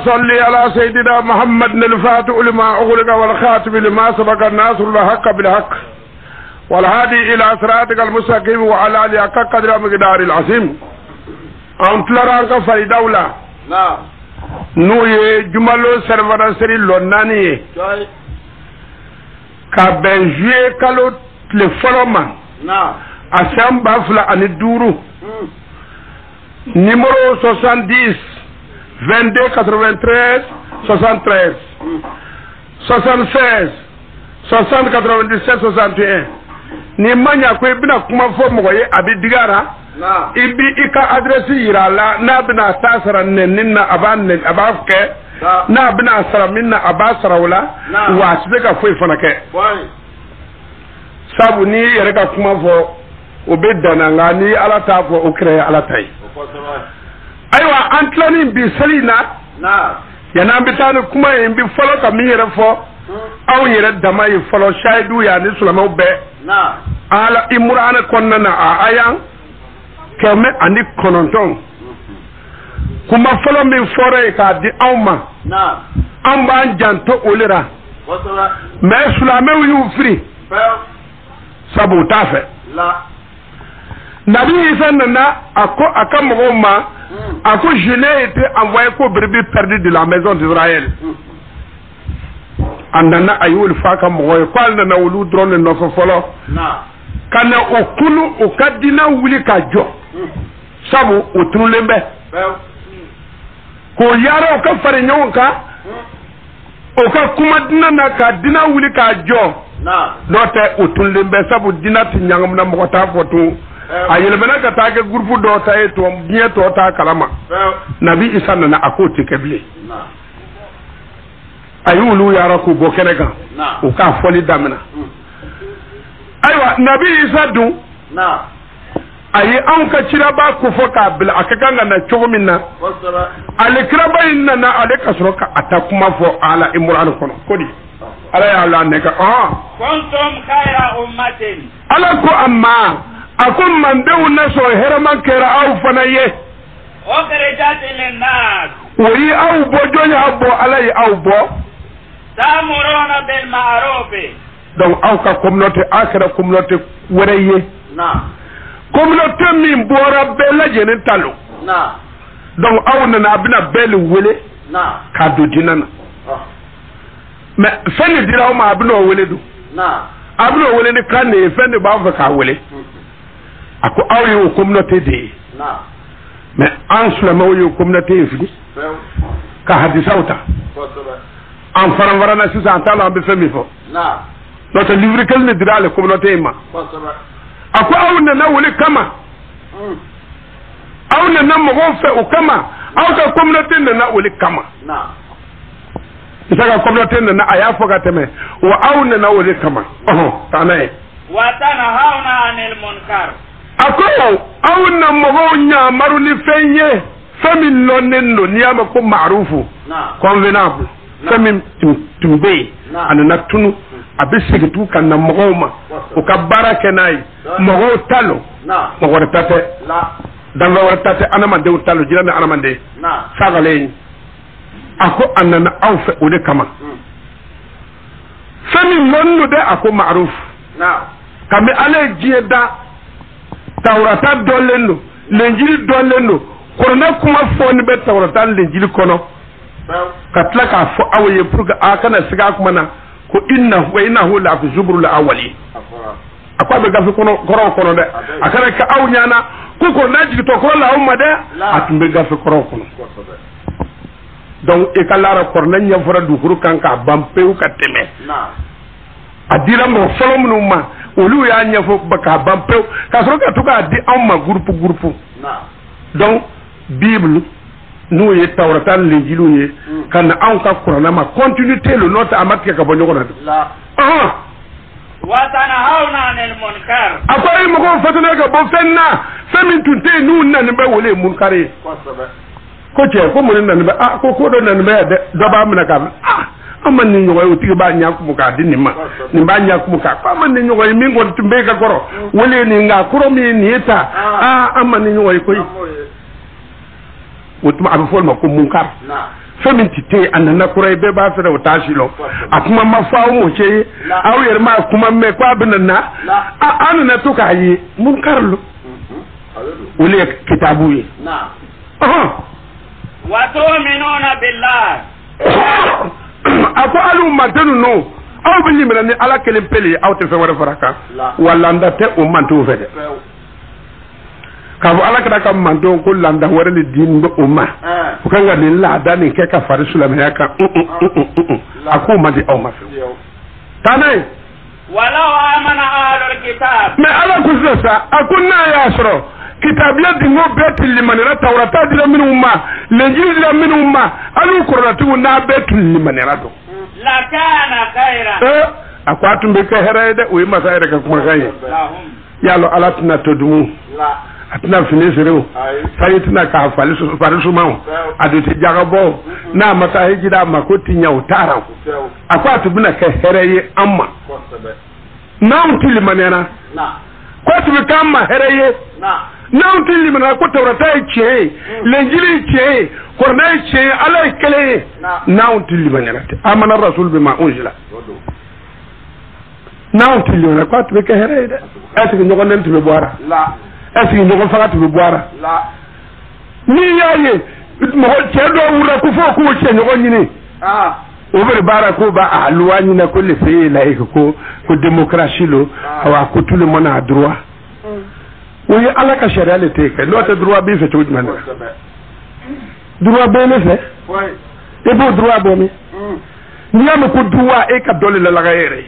صل على سيدنا محمد الفاتح لما أغلق والخاتم لما سبق الناس الحق بالحق والهادي إلى صراطك المستقيم وعلى آله حق قدر مقدار العظيم أنت لرانك فريدولا نعم نوي جمالو سرفرانسري لوناني كابنجي كالو تلفولوما نعم أسام بافلا أني دورو numéro 70 22 93 73 76 60 97 61 ni manya ko ibina kuma fo mo ye abi digara na ibi ika adresse yirala na bina tasara nenna abanne abafke na bina sara minna abasara wala wa sibeka fo ifanake sabu ni yere ka kuma fo obedana ngani ala ta fo okre ala tai aywa antlani bi salina na yana bitani kuma yin bi folo ka mi yere fo aw yere dama yi folo shaidu ya ni sulama be na ala imurana konna na ayan keme ani kononton kuma folo mi fore ka di awma na amba janto olira me sulama yu free sabu tafe la nabi isa nana ako akamogo ma ako je n'ai été envoyé ko brebis perdu de la maison d'Israël andana ayul faka mogo ko alna wulu drone no fo folo na kana okunu okadina wuli ka jo sabu otunulembe ko yaro ka fare nyonka o ka kuma dina na ka dina wuli ka jo na note otunulembe sabu dina tinyangam na mo ta fotu ayele bana ka tage groupe do ta e to bien to ta kalama nabi isa na akoti keble ayulu yara ko bo kenega o ka foli damina aywa nabi isa du na ayi an ka cira ba ku fo ka bil akaka na chogomina alikraba inna na alika suroka atakuma fo ala imran kono kodi ala ya ala ne ka kuntum khayra ummatin ala ko amma akum man bewu na so heraman kera aw fanaye ukhrijat lin-nas wi aw bo jonya bo alay aw bo ta'muruna bil ma'ruf donc aw ka communauté akra communauté waraye na communauté min bora bella jene talo na donc aw na bina bel wele na ka do dinana mais fene dira o ma bina wele do na abina wele ni kan ne fene ba fa ka wele ako aw yo communauté de na mais en sulama yo communauté fi ka hadisa uta en faran na sisan ta la be femi fo na notre livre quel ne dira la communauté ma ako aw na wele kama aw na mo fe o kama aw ka communauté na wele kama na isaka communauté na aya foga teme wa aw na wele kama tanay wa tanhauna anil munkar ako aw na mo nya maru ni fenye fami lonendo niyama ko maarufu convenable fami tumbe anana tunu abisigi tu kan na mogoma o ka barake nay mogo talo mo wartate danga wartate anamande o talo jirame anamande sagale ako anana aw fe o de kama fami lonno de ako maaruf kame ale jieda tawrata dolendo lenjili dolendo korona kuma foni be tawrata lenjili kono katla ka fo awaye pour ga akana siga kuma na ko innahu la fi zubrul awwali akwa be gafi kono de akana ka aw nyana ko ko naji to ko la umma de atumbe gafi kono donc e kala korna nya fora du kuru kanka bampe u kateme adira mo folom ma olu ya nya fo baka bampe ka so ka tuka di amma groupe donc bible nous y tawratan l'injilu ye kan an ka qur'ana ma continuité le note amat ka bonyo na la wa tanhauna anil munkar akwai mo ko fatana ga bo fenna femin tunte nu nan be wole munkare ko je ko mun nan be ko do nan be do ba mun ka amman ni nyoy uti ba nyak mu ka dinni ma ni ba nyak mu ka amman ni nyoy mi ngon tumbe ka goro wole ni nga kuro mi ni ta amman ni nyoy koy wotuma abu fol ma ko munkar femin tite anana kurai be ba fere utashi lo akuma mafawo mo ce aw yer ma kuma me ko abinna anana to kayi munkar lo wole kitabu yi wa tu'minuna billah ako alu matenu no aw bi limina ni ala kelen pele aw te fe wara faraka wala ndate o manto fede kabu ala kada kam manto ko landa wara ni din do umma ko kanga ni la dani ke ka fari sulama ya kan ako madi aw ma fi tanay walau amana ahlul kitab me ala kuzasa akunna ya asro kitabiyya dingo betul limanira tawrata dira min umma lenjil dira min umma alu qur'atu na betul limanira do la kana khaira akwatu be ka herede o yima sayre ka kuma kai yalo alatna todumu atna finisiro sayitna ka falisu farisu mawo aduti jagabo na mata hijida makoti nyautara akwatu bina ka hereye amma na untili manena kwatu be kama hereye na untili manena ko tawrata ce lenjili ce korna ce ala kele na untili manena amana rasul bima unzila na untili manena kwatu be ka hereye de asiki nyogon den tube boara est-ce que nous faisons tout le boire ni yaye mo cedo wura ku fo ku ce nyogo nyini o be bara ko ba alwa nyina ko le fe la ko démocratie lo wa ko tout le monde a droit oui ala ka sharia le te no te droit bi fe tout man droit be le fe oui e bo droit bo mi ni am ko droit e ka dole la ga yere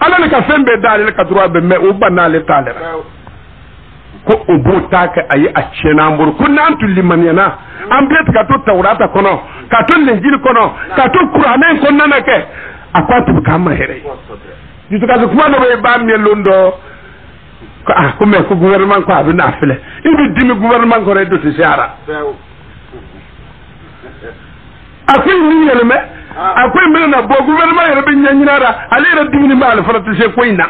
ala le ka fembe dal le ka droit be me o banale talera ko obota ka ayi a cena mbur kunna antu limaniana ambet ka to tawrata kono ka to lenjil kono ka to qur'anen kono na ke akwatu kama here jitu ka kuma no be ba mi londo ko me ko gouvernement ko abina afele ibi dimi gouvernement ko redo te siara akwai ni yele me akwai mi na bo gouvernement yele be nyanyinara ale re dimi ni mal farata se ko ina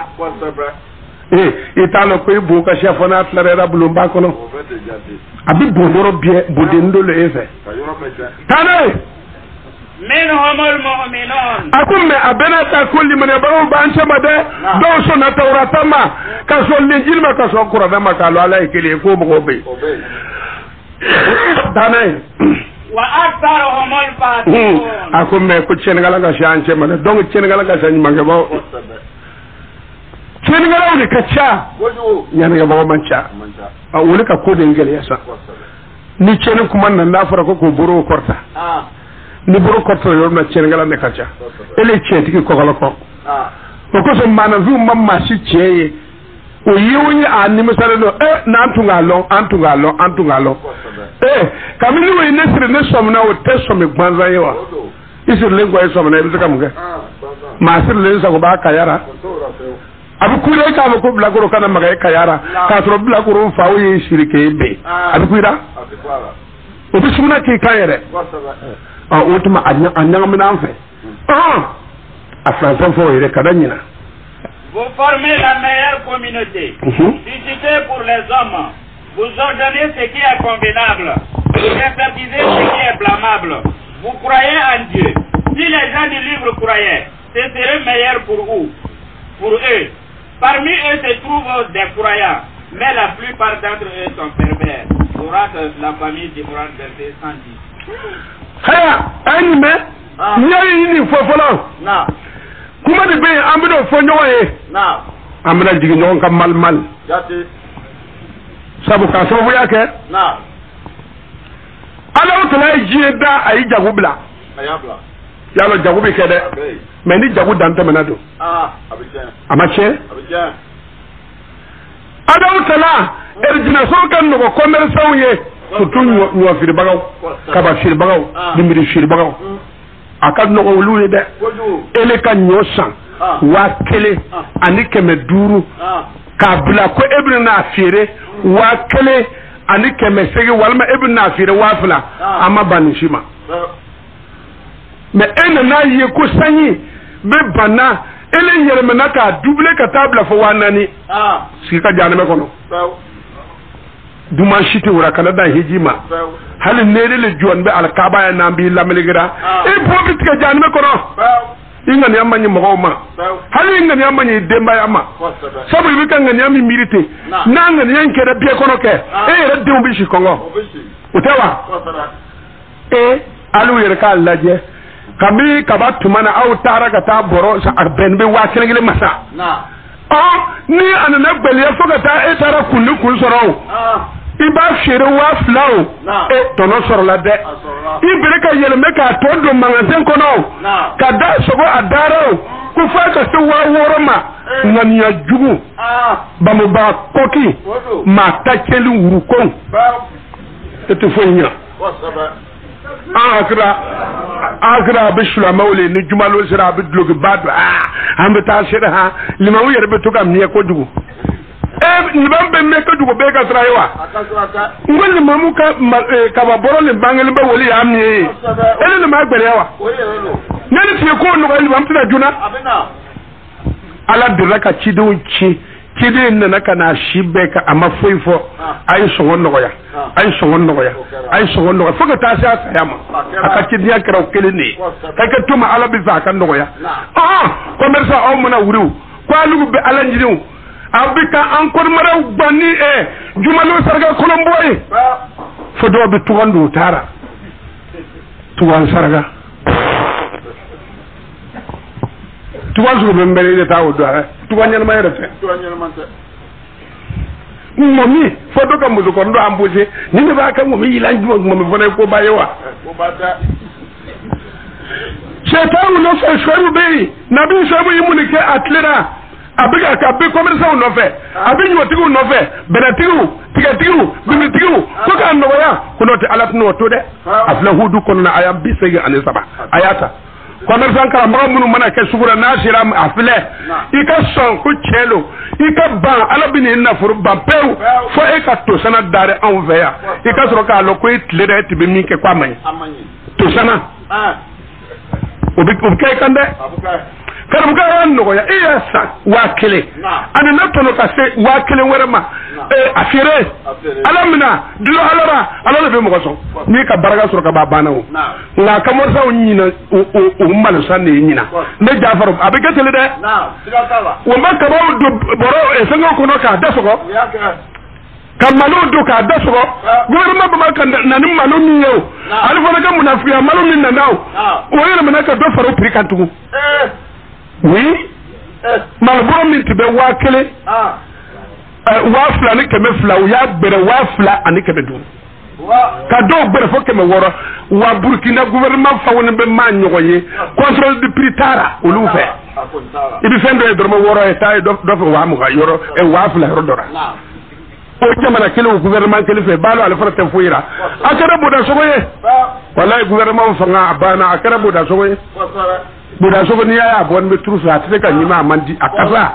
italo ko ibu ka shafona atlarera bulumba kono abi bondoro bien bodendo le efe tane minhumul mu'minun akum me abena ta kulli man yabaru ban chamade do so na tawrata ma ka so linjil ma ka so qur'an ma ka lo ala ikele ko mo be dane wa aktharuhum al-fasiqun ako me ko chenegala ga shance mana donc chenegala ga shan manga ba chenegala ne ka cha yana ga ba mancha a wuri ka ko dengel yasa ni chene kuma nan na fara ko buru korta ni buru korta yo na chenegala ne ka cha ele chenti ko kala ko ko so mana vu mamma shi cheye o yiwunya ani misale no na antunga lo kamili we nesire ne somna o tesome gbanza yewa isir lengwa yeso na ibisa kamuga masir lensa ko ba kayara abu kure ka ko blagoro kana maga kayara ka tro blagoro fa o yi shirike be abu kura o bi sumna ki kayere o tuma anya mina anfe afransa fo ire kadanyina. Vous formez la meilleure communauté. Visitez pour les hommes. Vous ordonnez ce qui est convenable. Vous interdisez ce qui est blâmable. Vous croyez en Dieu. Si les gens du livre croyaient, ce serait meilleur pour eux. Parmi eux se trouvent des croyants, mais la plupart d'entre eux sont pervers. Sourate la famille d'Imran, verset 110. Haya, anime, nyari ni fofolo. Na. Kuma de be ambido fo nyoye. Na. Amna jigi nyon kam mal. Jati. Sabu ka so yake. Na. Ala utala jieda ayi jagubla. Ayabla. Yalo jagubi kede. Mais ni jagu dante menado. Abidjan. Amache? Abidjan. Ala utala erjina so kan no commerce ye. Futun nyo firi bagaw. Kaba firi bagaw. Dimiri firi bagaw. Akad no wulu de. Ele kan nyo san. Wa kele ani keme duru. Ka bula ko ebri na fire wa kele ani keme segi walma ebri na fire wa fula ama banishima. Mais ene na ye ko sanyi be bana ele yere mena ka double ka table fo wanani sika jana me kono duma shiti wura kana da hijima hal nere le juwan be al kaba ya nambi lameligira e bobi tika jana me kono inga ni amanyi mogoma hal inga ni amanyi demba ya ma sabu ibi kan ngani ami mirite na ngani yanke da biye kono ke e re dembi shi kongo utewa alu yere ka laje kami kaba tumana au tara ka ta boro sa arben be wa kenegele masa ni anana gbele foga ta e tara kunu kun soro iba shere wa flow tono soro la de ibere ka yele me ka to do mangaten kono ka da sogo adaro ku fa ka se wa woroma ngani ya jugu bamu ba koki ma ta keli wuru kon te fonya akra bishula mawle ni jumalo sira bidlogi badu ambe ta shira ha limawu yerbe to kam ne ko dugu ni bambe me ko dugu be ka trayewa ngol mamu ka ba boro le bangel be woli amni ele le magbere yawa nani ti ko no ko bam tuna juna ala diraka chidunchi kide nana kana shibe ka ama foifo ay songon noya ay songon noya foga ta sa yama aka kidiya kara kelini kaka tuma ala bi zaka noya commerce aw mona wuru kwalu be ala njiru abika ankor mara bani jumalo sarga kolomboy fodo bi tuwandu tara tuwan sarga tuwanzu be mbele de tawo do tuwanyal ma yere momi fodo ka muzo ko ndo ambuje ni ne ba ka momi yilanji momi fone ko bayewa shaytanu no fa shwaru be nabi shabu yimuni ke atlera abiga ka be commerce no fe abi nyo tigu no fe benatigu tigatigu bimitigu ko ka no ya ko no te alat no to de afla hudu kon na ayam bi sege ane saba ayata commerce an kala mbaga munu mana ke sugura nasira afle ika son ko chelo ika ban alabini na furu bampeu fo e ka to sana dare an veya ika soro ka lo ko itlere tibe mi ke kwamay to sana obi kai kande karam ga ran no ya sa wakile ana na to no ka se wakile werema afire alamina dilo alara be mo ko so ni ka baraga soro ka babana o na ka mo sa onyina o mbalo sanne nyina ne jafaru abike tele de wo ma ka ba do boro e sengo ko no ka de so ko Kamalo do ka da so gouvernement ba kan na ni malo ni yow ali fona ka munafiya malo min na naw o yele manaka do faro prix kan tugu oui mal bo min tibe wa kele wa fla ni keme fla ya bere wa fla ani keme do ka do bere fo keme woro wa Burkina gouvernement fa woni be ma nyogoye contrôle du prix tara o lu fe ibi fendo e do mo woro e tay do wa mu ga yoro e wa fla rodora o jamana kele gouvernement kele fe balo ala fara tan foira akara boda sogoye wallahi gouvernement fanga abana akara boda sogoye boda sogo ni ya bon me trusu atete kan nyima amandi akasa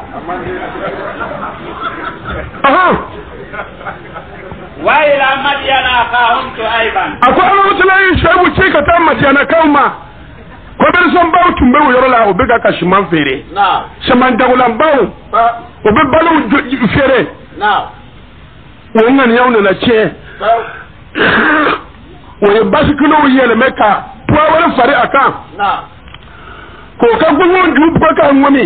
aha wa ila madiana qahum tuaiban akwa alutulai shabu chika ta madiana kauma ko ben son baw tumbe wo yoro la o be ka shiman fere na shiman dagulan baw o be balu fere na wannan yau na ce wani basikilo yele meka tuwa wani fari akan ko ka gungun dubu ko ka ngwami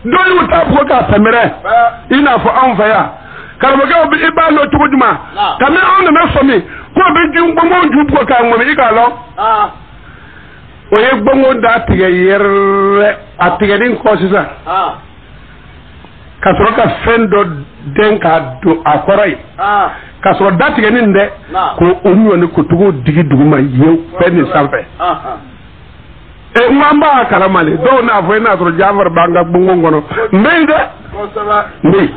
dole wuta ko ka samire ina fa an faya karba ga bi ibalo tuguduma kamar an na somi ko bi gungun dubu ko ka ngwami igalo oye gungun da tiga yer atigadin ko sisa kasoro ka fendo den ka do akorai kasoro dati ganin de ko onyo ne ko tugo digi duguma yew fenni salfe e ngamba kala male do na fo na to javar banga bungongono meide ni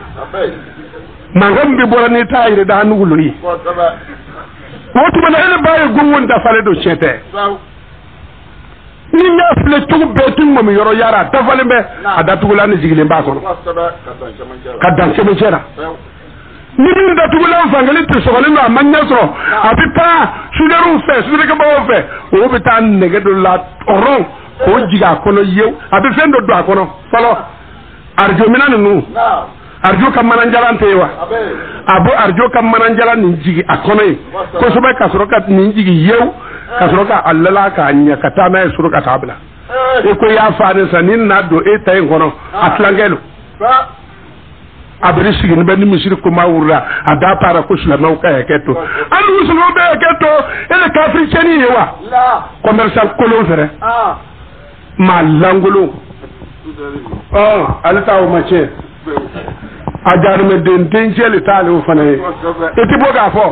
mangam bi borani tayre da nuguluri wotu bana ene baye gungun da fale do chete ni nya fle tugu betin mo mi yoro yara tafale be adatugula ni jigile mbako kadan chebe chera ni min da tugula fangali to so galino amanya so apipa suderu fe sudere ba fe o bitan negedo la oron o jiga kono yew abi fendo do akono falo arjo minanu nu arjo kam mananjala ntewa abo arjo kam mananjala ni jigi akono ko so be kasoro kat ni jigi yew kasroka allala ka nya katana e suruka tabla e ko ya faade sanin na do e tay ngono atlangelo abri sigin ben misiri ko mawura ada para ko sula maw kay keto alu sulo be keto ele kafri cheni yewa commercial kolon fere ma langolo alta o mache ajar me den denjeli tale o fane e ti boga fo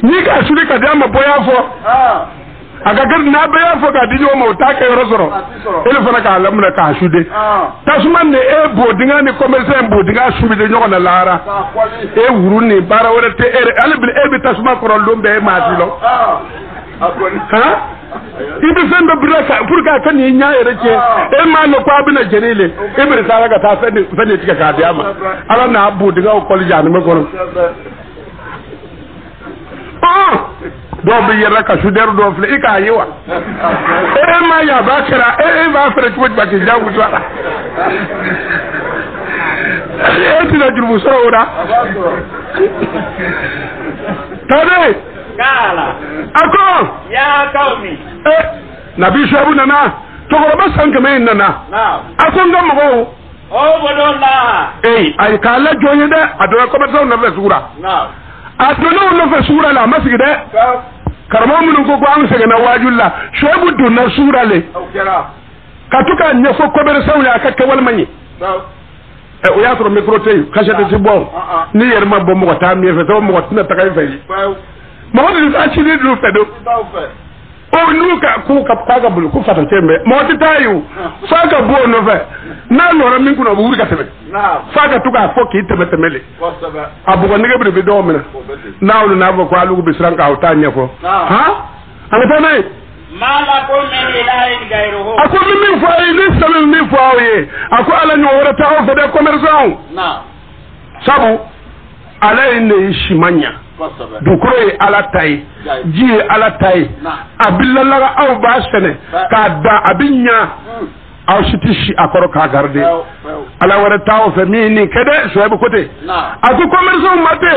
ni ka suri ka dama boya fo aga gar na boya fo ka dijo mo ta ka rosoro ele fana ka lamna ka shude tasman ne e bodinga ni commerçant bodinga shubi de nyoko na lara e wuru ni bara wala te ale bil e bi tasma ko lombe e matilo ha ibi sendo braka pour ka kan ni nyaa reke e ma no kwa bi na jenile e bi sala ka ta fane tika ka diama ala na bodinga o kolja ni me ko do bi yera ka suder do fle ika yiwa e ma ya bakara e ba fere ko ba ki jawu to e ti na jurbu so ora tade kala ako ya kaumi nabi shabu nana to ko ba san kame nana ako ngam ko o bodola ay kala joye de adora ko ba taw na sura atono no fa sura la masigide karamo mun ko ko am sege na wajulla shobu do na sura le katuka nyefo ko bere sawya ka wal manyi o ya tro micro tay kashate ci bon ni yer ma bom ko tam yefe to mo ko tina takay fay mo wadi ta ci ni du fedo o nuka ku ka ga bul ku fata tembe mo ti tayu faga bo no fe na lora min kuno buri ka tebe faga tuka foki tebe temele abu ko nige bi do mina nawlu na ko alu bi sran ka uta nyefo ha ana tane mala ko men ilahi gairuhu ako min fo ay ni samin ni fo aye ako ala no wora ta o fede commerçant sabu ala ne shimanya dukuro ala tai ji ala tai abillalaga aw ba sene ka da abinya aw shitishi akoro ka garde ala wara tawo fe mini kede so e kote aku commerçant mate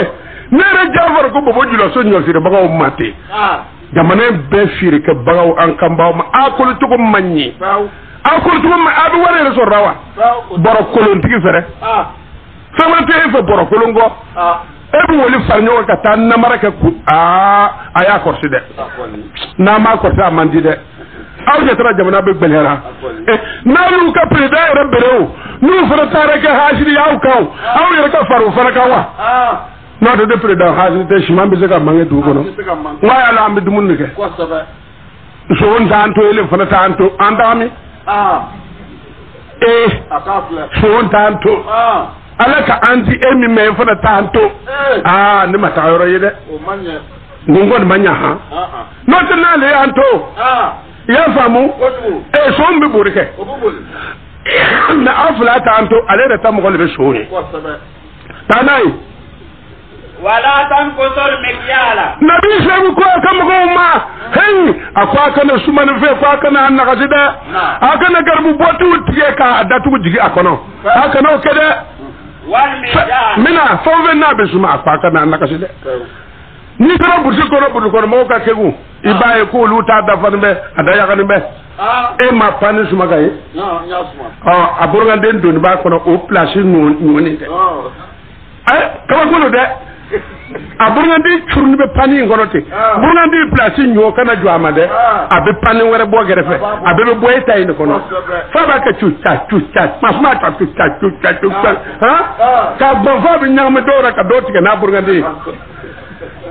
nere javar ko bobo julo so nyol fire bagaw mate jamane be fire ke bagaw an kamba ma akulu tugo manyi akulu tugo ma abi wara so rawa boro kolon tigi fere tamate fa borokolongo ebu woli farnyo ka tan namara ka ku aya korsi de na ma korsi amandi de aw je tra jamana be belera na lu ka preda rebero nu fara tare ka hashiri yaw kaw aw yere ka faru fara ka wa no de preda hashiri de shimam be ka mange du kono wa ala ambi du munne ke ko saba so on tanto ele fana tanto andami so on tanto alaka anti emi me fana tanto ni mata yoro yede o manya ngongo manya ha no tana le anto ya famu so mbi burike na afla tanto ale da tamu golbe shoni tanai wala tanqusur mikyala nabi shebu ko kam goma hey akwa kana sumana fe kwa kana annagazida akana garbu botu tiye ka datu jigi akono akana kede mina fawve na be suma akwa kana annagazida ni tara buti ko mo ka kegu ibaye ko luta da fanbe adaya kanbe e ma pani suma kay nya suma aburga den don ba kono o place noni de kama kono de aburgandi churni be pani ngorote burgandi place nyo kana juama de abe pani wore bo gerefe abe be boy tay ne kono fa ba ka chucha masma ta chucha ka bo fa bi nyam do ra ka do ti na burgandi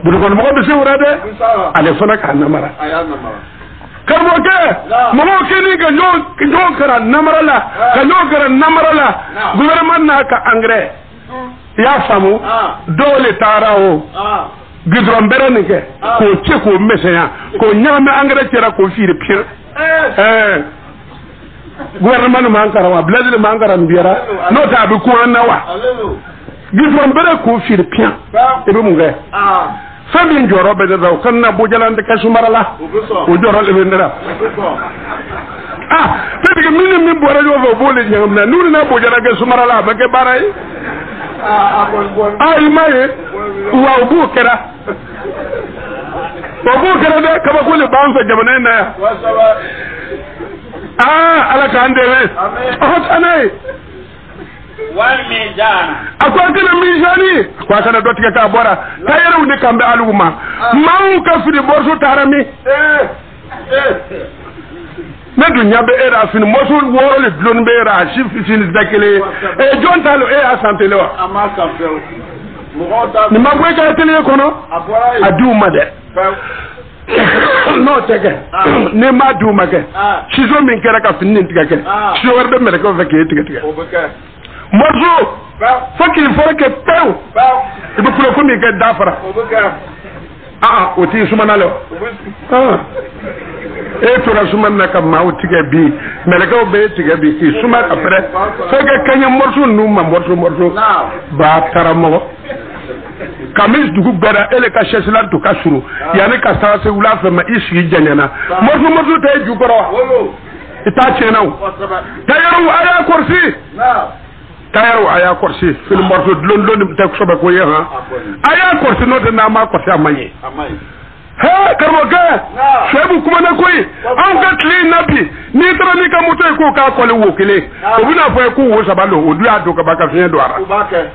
buru kono mo be se wurade ale fona ka namara karbo ke mo ke ni ga nyo kara namara la ka nyo kara namara la gouvernement na ka engrais ya famu dole tarao gidron berene ke ko che ko mesenya ko nyame engrais tera ko fire pire gouvernement mankara wa blazil mankara mbiara no ta bi ko nawa gidron bere ko fire pire e be munga fabi njoro be da kan na bojalande ka sumarala o joro le vendera te diga min bore yo bole nyam na nuri na bojalande sumarala ba ke baray maye wa ubu kera de kama kule banza jamana na ala ka andewe tanai wal mizan akwa kana mizani akwa kana dotika ka bora tayeru ne kambe aluma mau ka fidi borso tarami na dunya be era fin mosul woro le blon be era chief fin dakele John Talo asante lewa ama kampel ni magwe ka tele kono aduma de no tege ne ma duma ke shizo min kera ka fin nintiga ke shizo warbe mere ko feke tiga mozo fakil forke pew ibu kulo ko mi ke dafara oti sumana lo tora sumanna kam ma utiga bi melaka be tiga bi ki suma après feke kanya morso numa morso ba taramo kamis dugu gara ele ka shesla to ka suru yani ka sa se wula fa ma isi janyana morso tay jugoro ita chenau tayaru aya korsi fil morso lon te ko ba ko yeha aya korsi no de na ma korsi amanye karbo ga shebu kuma na koyi an ga tli nabi ni tara ni ka mutai ko ka kole wokile ko bina fa ko wo sabalo o du ado ka baka fiye do ara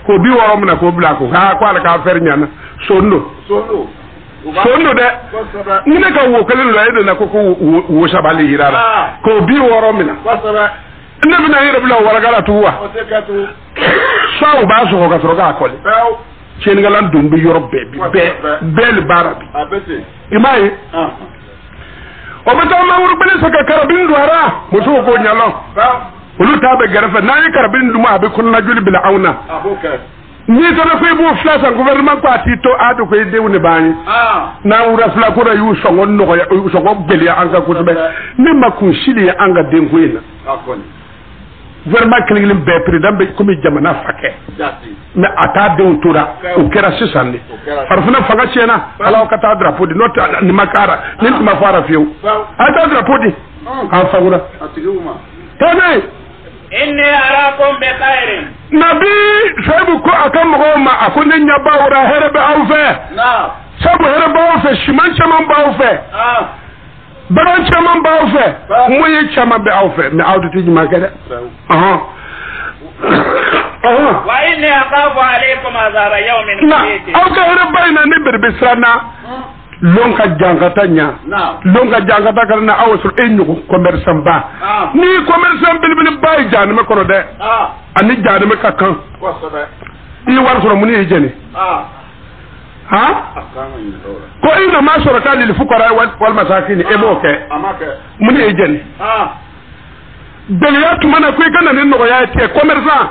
ko bi woro mna ko bla ko ha kwa ka fer nyana sondo de ni ne ka wokile lo ayi na ko wo sabali hirara ko bi woro mna nabi na yira bla wara gala tuwa saw ba so ko ka kole Senegalan dumbi Europe bel barabi imaye obata ma wuru bele saka karabin duara muso ko nyalo ulu tabe garafa nayi karabin duma be kunna juli bila auna ni to na ko bu flasa gouvernement ko atito adu ko dewne bani na wura fla ko da yu songon no ko songo beli anga ko be ni makun shili anga denko ina vraiment kilinglim be président be komi jamana fake mais ata de tura o kera sisande farfuna faga chena ala ka ta drapeau di not ni makara ni ma fara fiu ata drapeau di an fagura tane inni arakum bi khairin nabi sabu ko akam goma akunne nyaba wura herbe awfe sabu herbe awfe shiman chaman bawfe baran chaman bawfe moye chaman be awfe mais awdu ti ma kede wa inni akhafu alaykum azaba yawmin muhit aw ka hore bayna ni berbe srana lonka jangata nya lonka jangata kana awasul enyugo commerçant ba ni commerçant bilbil bay jani me kono de ani jani me kakan i war soro muni e jeni ko ina ma soro ta lil fuqara wal masakin e boke muni e jeni beliyatu mana ko kana ne no ya te commerçant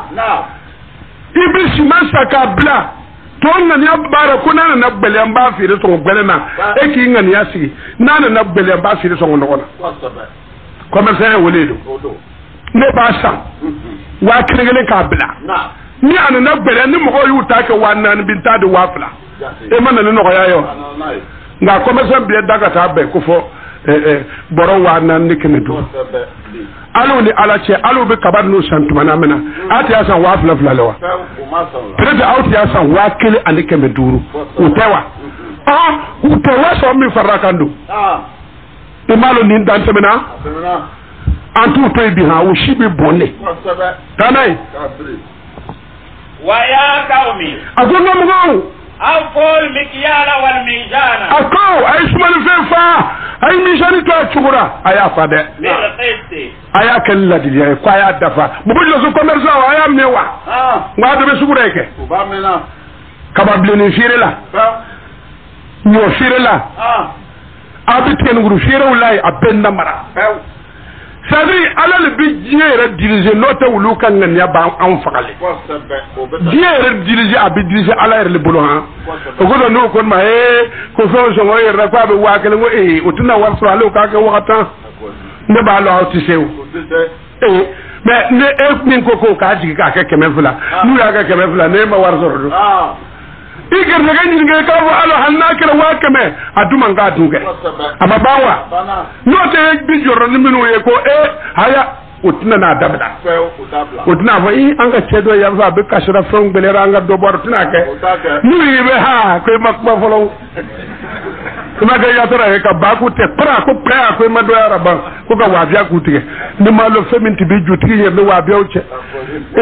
ibi shimasa ka bla ton na ya bara kuna na belen ba fi so belena e ki ngani ya sigi na belen ba fi so ngona commerçant e woledo ne ba sa wa kirgele ka bla ni na belen ni mo yu ta ke wannan binta de wafla e man na no ya yo nga commerçant bi daga ta be ko fo boro wannan ni kene do alu ni alache alu be kabar no santumana mena ati asan wafla fla lewa Prede out ya san wakili anike meduru utewa utewa so mi farakando imalo ni ndante mena antu to ibi ha wo shibi bonne tanai wa ya qaumi agono mgo afol mikyala wal mizana akau ay sumal fefa ay mizani to chugura aya fade aya kala diya ko aya dafa bu bu lo commerçant wa aya mewa ngado be sugura ke ba mena kabable ni firela no firela abiten nguru firela abenda mara sadri alal bi jere diriger note wulu kan nan ya ba an fakale jere diriger abi diriger ala le bolo ha ko do no kon ma ko so ngoy ra kwa be wa kale ngo utuna war so alo ka ke wakata ne ba lo ti sew mais ne min ko ka jigi ka ke kemefula nu ya ka kemefula ne ma war so do iger daga ni ngai ka wa alo hanakira wa kame aduma nga duge ama bawa no te bi jorro ni minu ye ko haya utna na dabda utna fa anga cedo ya fa be kashra from belera anga do bor tuna ke ni be ha ko makba folo kuma ga ya tara ka ba ku te pra ko pra ko ma do araba ko ga wa biya ku tige ni ma lo feminti bi juti ye no wa biya uche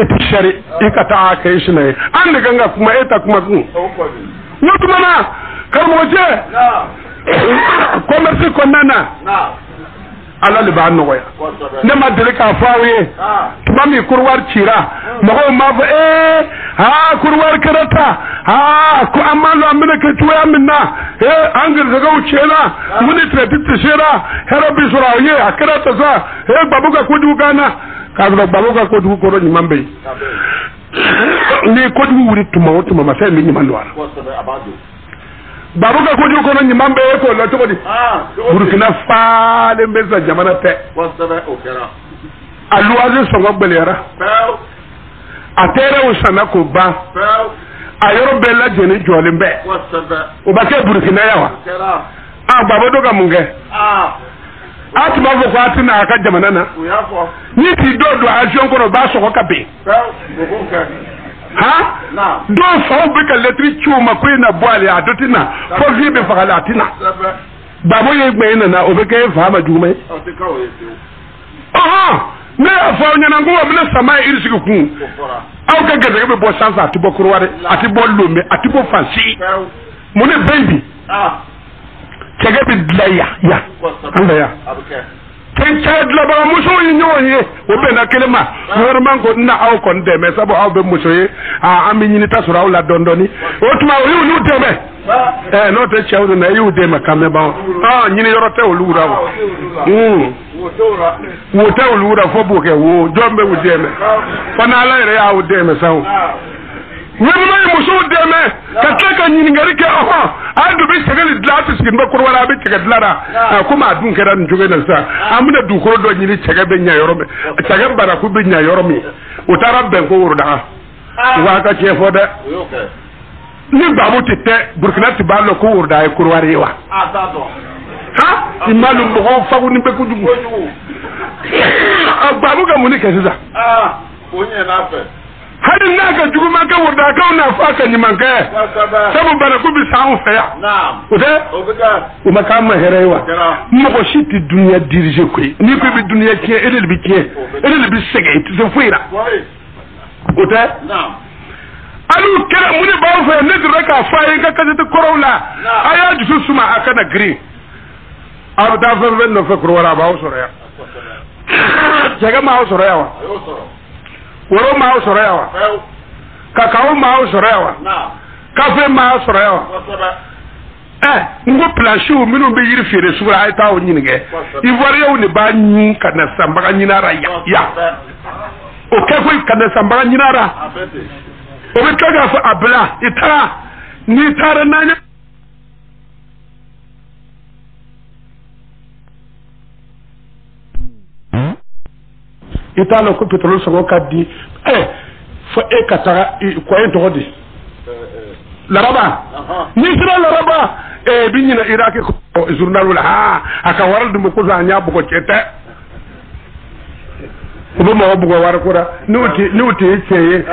eti shari ikata ka shi ne an daga nga kuma eta kuma ku mutu mana kar mo je commerce ko nana ala le ba no ya ne ma dele ka fawe tuma mi kurwar cira mo ma fa kurwar karata ko amma lo amina ke tuya minna angel daga uce na muni tradite shira herabi suraye akarata za babuga ko dugana ka babuga ko dugu ko ni mambe ni ko dugu wuri tuma ma sai ni manwar babuga ko dugu ko ni mambe ko la to di burkina faale mbeza jamana te aluwaze songo belera atere usana ko ba ayoro bella jeni jolin be o ba ke burkina yawa babo ga munge ati ba ko ati na aka jamana na ni ti do action ko ba so ko kabe do so be ka letri chuma ko na boale adotina fo vi be fa latina babo ye gbe na o be ke fa ma jume ne afọ onye na ngwa mele sama irisi ku au ka gade be bo sansa ati bo kurware ati bo lome ati bo fancy mo ne baby kege be dlaya ya anda ya ten child la ba muso yi nyoye o be na kelema wor man ko na au kon de me sabo au be muso ye ami nyini tasura la dondoni o tuma o yu nu de me no te chawdo na yu de ma kambe ba nyini yorote o lura wote ulura fo boke wo jombe udeme fana la ire ya udeme sawo wemma muso udeme kataka nyini ngarike adu bi segali dlatis kin bakur wala bi tega dlara kuma adun kedan joge na sa amuna du ko do nyini tega be nya yorome tega bara ku be nya yorome utara ben ko wurda wa ka chefo da ni babu tete burkina tibalo ko wurda ay kurwari wa imalu mo fagu ni be ko dugu babu ga muni kesiza onye na afa hadin na ka jugu ma ka wurda ka na fa ka ni manka sabu bana ku bi sawu fa ya naam obuga o maka ma herewa mo ko shiti dunya dirije ko ni ko bi dunya ke edel bi sege ti se fuira Ute? Naam. Alu kera muni ba fa ne dira ka fa yin ka kaje ta korowla aya ju suma akana green abu da fa ben no fa korowla ba usoro ya jaga ma usoro ya wa woro ma usoro ya wa kakao ma usoro ya wa kafe ma usoro ya wa ngo planchu minu be yiri fere sura ay taw nyinige ivoire ni ba nyi kana samba nyinara ya o ke ko kana samba nyinara o be kaga fa abla itara ni tara nanya italo ko petrol so ko kaddi fo e katara ko en to di laraba ni sira laraba binyina iraki ko journal wala aka waral dum ko zanya bu ko cete ko mo bu ko war ko da nuti ceye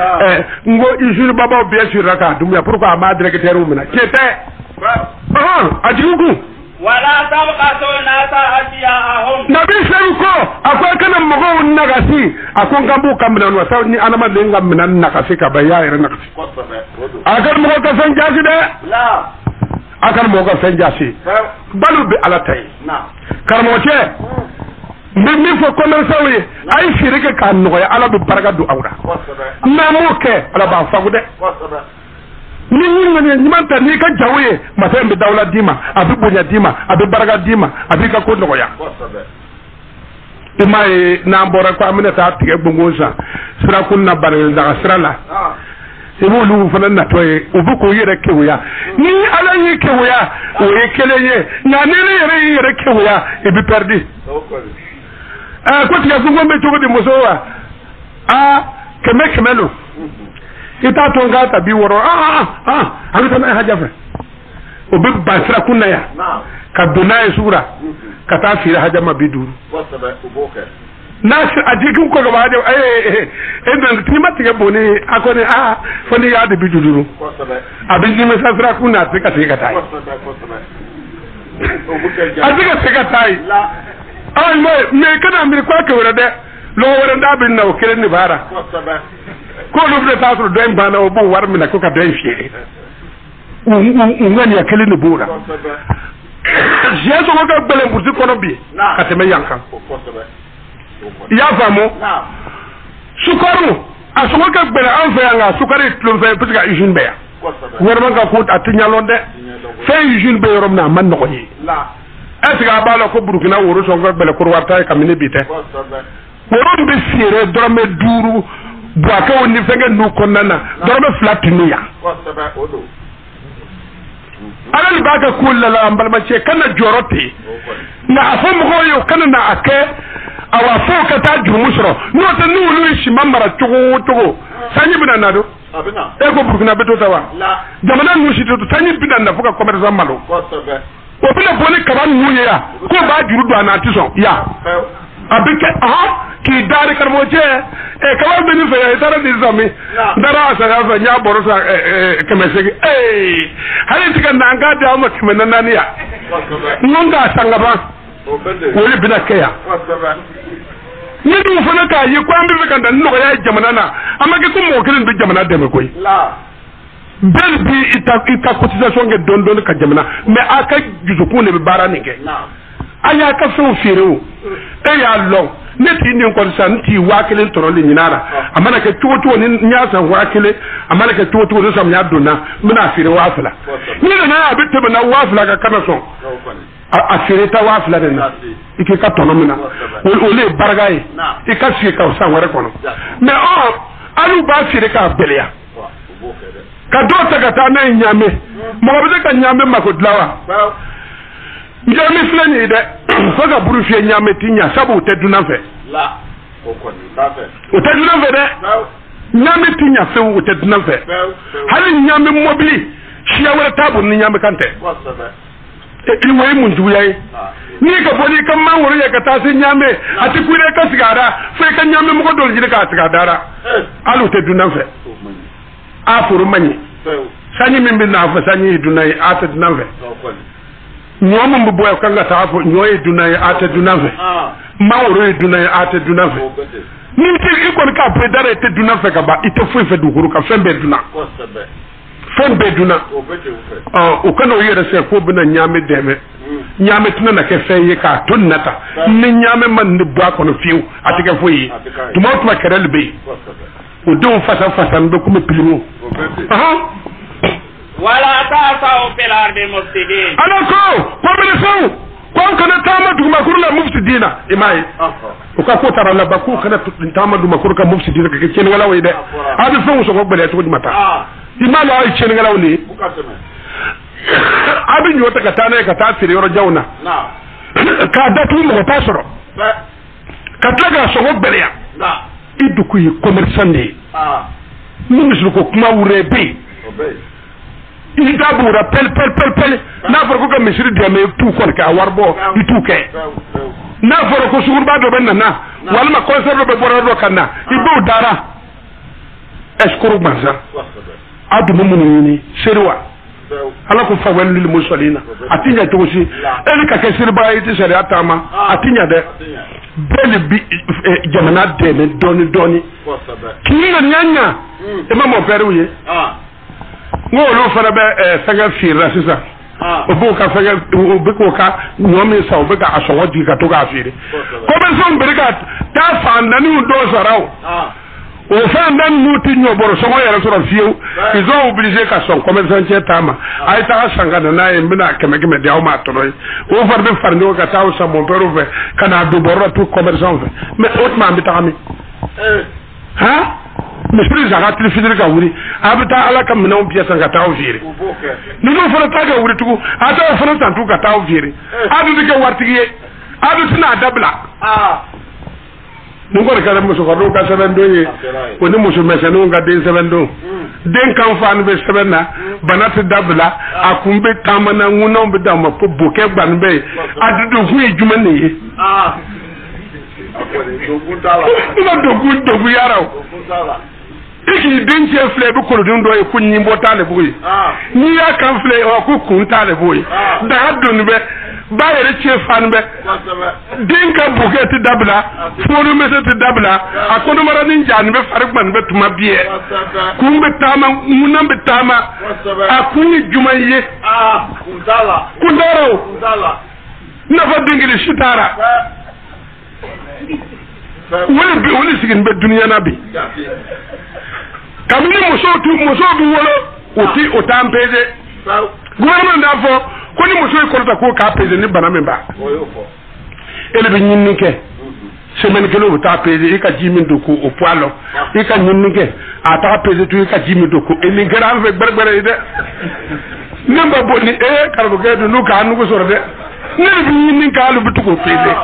ngo ijuru baba bien sûr raka dum ya pourquoi ma directeur mumina cete ajugu wala tabqatu nasa asiyahum nabi ko akwai kana mugo nagasi akon gambu kamna no saw ni anama de ngamna nakasi ka bayayira nakasi agar mugo ka san jasi de la akan mo ga fen jasi balu bi ala tay karmo ce mi fo ko men sawi ay shirike kan no ya ala bi baraka du awda na mo ke ala ba fagude ni manta ni ka jawe mata mbi dawla dima abi bunya dima abi baraka dima abi ka ko no ya imai na mbora ko amina ta tige gbongosa sira kunna barel da sirala ibu lu fana na toye ubu ko yere kewya ni ala yi kewya o ye keleye na ne yere kewya e bi perdi ko tiya ko ngombe to ko di mosowa kemelo ita to ngata bi woro abi tan haja fa o bi basra kunna ya ka dunay sura ka ta fi haja mabiduru nas ajikin ko gaba da idan timati ga bone akone foni ya da biduru abin ni mesa sura kuna tika tai azika tika tai ai me kana mi kwa ke wora de lo wora da bin na o kire ni bara ko lu de ta so do mbana o bu war mi na ko ka den fi ngani ya kile ni bura jesu ko ga belen burti kono bi ka teme yankan ya famu sukaru asuko ka gbere an fe nga sukari tlum fe putika usine be ya worman ka ko atinyalon de fe usine be yorom na man no yi esga balo ko burkina woro so ga gbele ko warta ka mine bite woron be sire dorme duru bwa ka woni fenge nu konnana dorme flatini ya alal baka kullala ambalma ce kana jorote na afam hoyo kana na ake awa foka ta jumusro no ta nulu shi mamara tugo sanyi bina nado abina ko burkina beto tawa jamana nu shi to sanyi bina na foka commerce malo o bina boni kaban nuye ya ko ba juru do na tison ya abike ki dare karmoje kawan beni fe tara di zami dara sa ya fa nya borosa kemesegi hali tika nanga da ma kemenana niya nonga sangaba woli bina keya ni du fana ka yi ko ambi kan da no ya jamana na amake ko mo kirin bi jamana de me koy bel bi ita cotisation ge don ka jamana mais aka juzuku ne bi bara ni ke aya ka so firewo ya lo neti ni ko san ti wakile toro le nyinara amana ke tuwo ni nyasa wakile amana ke tuwo ni sam nya dona muna fire wafla ni na abite bana wafla ka kana so a fire ta wafla de na ike ka tono mina o le baragaye e ka si ka san wore kono me alu ba fire ka belia ka do ta ka ta na nyame mo ba ka nyame makodlawa njami flani de foga buru fie nyame tinya sabu teduna fe la o teduna fe de nyame tinya fe o teduna fe hali nyame mobili shia wala tabu ni nyame kante e iwe munju yayi ni ka boni kan mangoro ya ka tasi nyame ati kure ka sigara fe ka nyame mo ko dol jide ka sigara alu teduna fe afuru manyi sanyi mimbi na fa sanyi dunai ateduna fe nyoma mbu boy kanga taafo nyoy dunay ate dunave mawro dunay ate dunave Ni ti ko ka prédare te duna fe ka ba ite fo fe du huru ka fe be duna fe be duna o kana o yere se ko bina nyame deme nyame tuna na ke fe yi ka tunnata ni nyame man ni bwa ko no fiu atike fo yi tuma tuma kerel be o don fasa ndo kuma pilimo wala ta'sa'u fil ardi mufsidin alako ko bele so ko kana tama duma kurla mufsidina imai o ka ko tara la ba ko kana tama duma kurka mufsidina ka ken ngala way de abi fo so ko bele to di mata imalo ay ken ngala ni abi nyota ka tana ka tasiri yoro jawna ka datu mo ta soro ka taga so ko bele ya idu ku yi commerçant ni ministre ko kuma wurebe ida bura pel na farko ka misiri de me tu kon ka warbo di tu ke na farko sugur ba do benna na walma concert be borado kanna ibu dara eskuru banza adu mumu ni serwa ala ko fa wal lil musallina atinya to si ele ka ke sirba yiti sharia tama atinya de bel bi jamana de me doni kinga nyanya e mamo peruye ngolo fara be saga fira sisa obo ka saga obo ko ka nyomi sa obo ka aso wodi ka to ka fire ko be so mbirika ta fa ndani ndo sarao o fa ndan nuti nyoboro so ko yara so rafiu ils ont obligé ka son commerçant tama ay ta sanga na e mbina keme de o ma toroy o far be far ndo ka taw sa mon père fe kana do borro tout commerçant fe mais autrement bi taxami mais plus à rater fidèle ka wuri abita ala kam na on pièce ka taw vire ni no fara ta ga wuri tuku ata fara ta tu ka taw vire adu dike wartiye adu tina dabla mun ko ka mo so ko ka sabendo ye ko ni musu mese no ga den sabendo den kan fan be sabena banati dabla akumbe tamana nguna on be dama po boke gban be adu do hu ejuma ne ye dogu yaraw iki den che fle bu ko dun do e kunni mbotale boy ni ya kan fle o ku kun tale boy da hadun be bayere che fan be den ka buket dabla fonu mese te dabla akono mara nin jan be farban be tuma biye kumbe tama munambe tama akuni jumaye kundaro na fa dingili shitara wala sigin be dunya nabi kamini muso du wolo o tampeze gouvernement da fo ko ni muso ko ta ko ka peze ni bana memba ele be nyinni ke semaine ke lo ta peze e ka jimi do ko o poalo e ka nyinni ke a ta peze tu e ka jimi do ko e ni gran fe berbere de namba bonni e karbo ke du nu ka nu ko soro de ne be nyinni ka lu bitu ko peze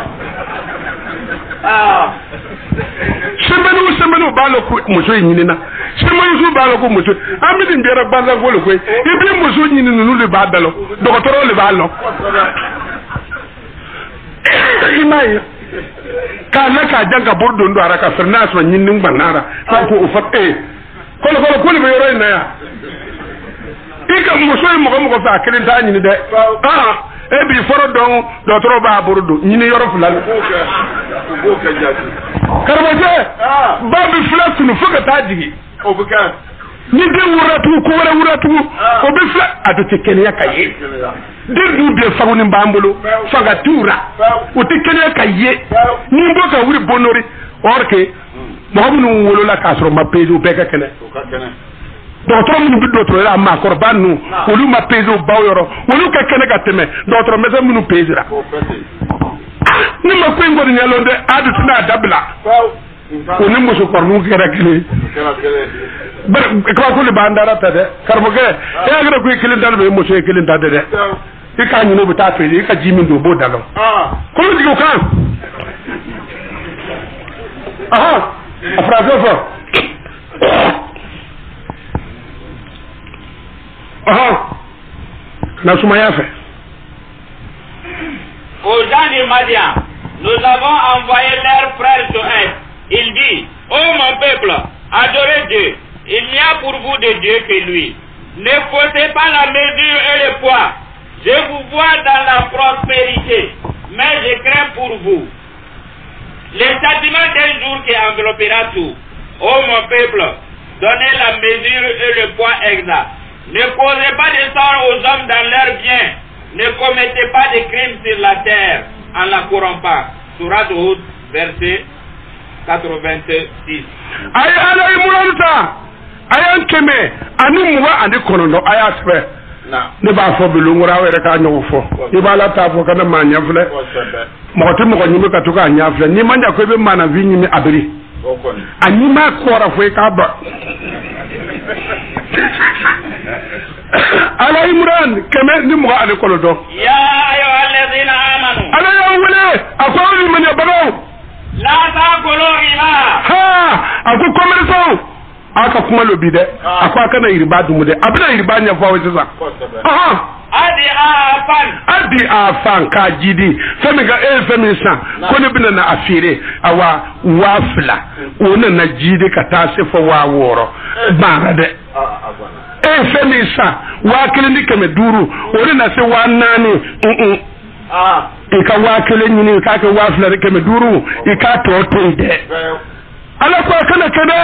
semenu balo ko muso nyinina semenu su balo ko muso amidi mbere banza ko le ko ibi muso nyinina nu le badalo dokotoro le balo imai kana ka janga bordo ndo araka fernas wa nyinin banara ko o fatte ko le be yoro ina ya ika muso mo fa kelin ta nyini de ebi foro don docteur ba bordo nyini yoro fulal karbaje babu flat nu fuka tajigi obuka ni de wuratu ko wala wuratu obi flat adu tekene yakaye dirdu be faguni mbambolo faga tura o tekene yakaye ni mboka wuri bonori orke mohamnu wolola kasro mapejo beka kene docteur mun bi docteur la ma korban nu wolu ma peso baworo wolu ka kene ka teme docteur mesa munu pezira ni ma ko ngor nyalo de adu tina dabla ko ni muso kornu kera kile bar ko le bandara tade karboge e agra ko kilin dal be muso kilin tade de e ka nyino bi ta pezi e ka jimi do bodalo ko lo digo kan afrazo Nasumaya fait. Aux gens du Madian, nous avons envoyé leurs frères Joël. Il dit, ô mon peuple, adorez Dieu. Il n'y a pour vous de Dieu que lui. Ne faussez pas la mesure et le poids. Je vous vois dans la prospérité, mais je crains pour vous. Le châtiment d'un jour qui enveloppera tout. Ô mon peuple, donnez la mesure et le poids exact. Ne causez pas de sort aux hommes dans leurs biens. Ne commettez pas de crimes sur la terre en la corrompant. Sourate Hud, verset 86. Aïe, allez, moulanta. Aïe, un keme. Anu mwa ane konono. Aïe, aspe. Ne b'a fɔ bilongora wɛrɛ k'a ɲɔgɔn fɔ I b'a la t'a fɔ kana maa ɲɛ filɛ mɔgɔ tɛ mɔgɔ ɲimi ka to k'a ɲɛ filɛ n'i ma ɲa ko I bɛ maanafin ɲimi a biri a ɲimi a kɔra fo I k'a ban Ala Imran kɛmɛ ni mɔgɔ ani kɔnɔntɔn Ala y'an wele a ko aw ni minɛbagaw a ko commerçants a ka kuma lo bi dɛ a ko a kana yiriba dumu dɛ a bɛna yiriba ɲɛfɔ aw sisan adi a fan k'a jidi fɛn min ka e ye fɛn min san ko ne bɛna na a feere awa 2000 o nana jidi ka taa se fɔ 6000 baara dɛ e ye fɛn min san 1500 o nana se 4000 I ka 1000 ɲini k'a kɛ 2500 I k'a tɔ to yen dɛ Ala ko a kana kɛ dɛ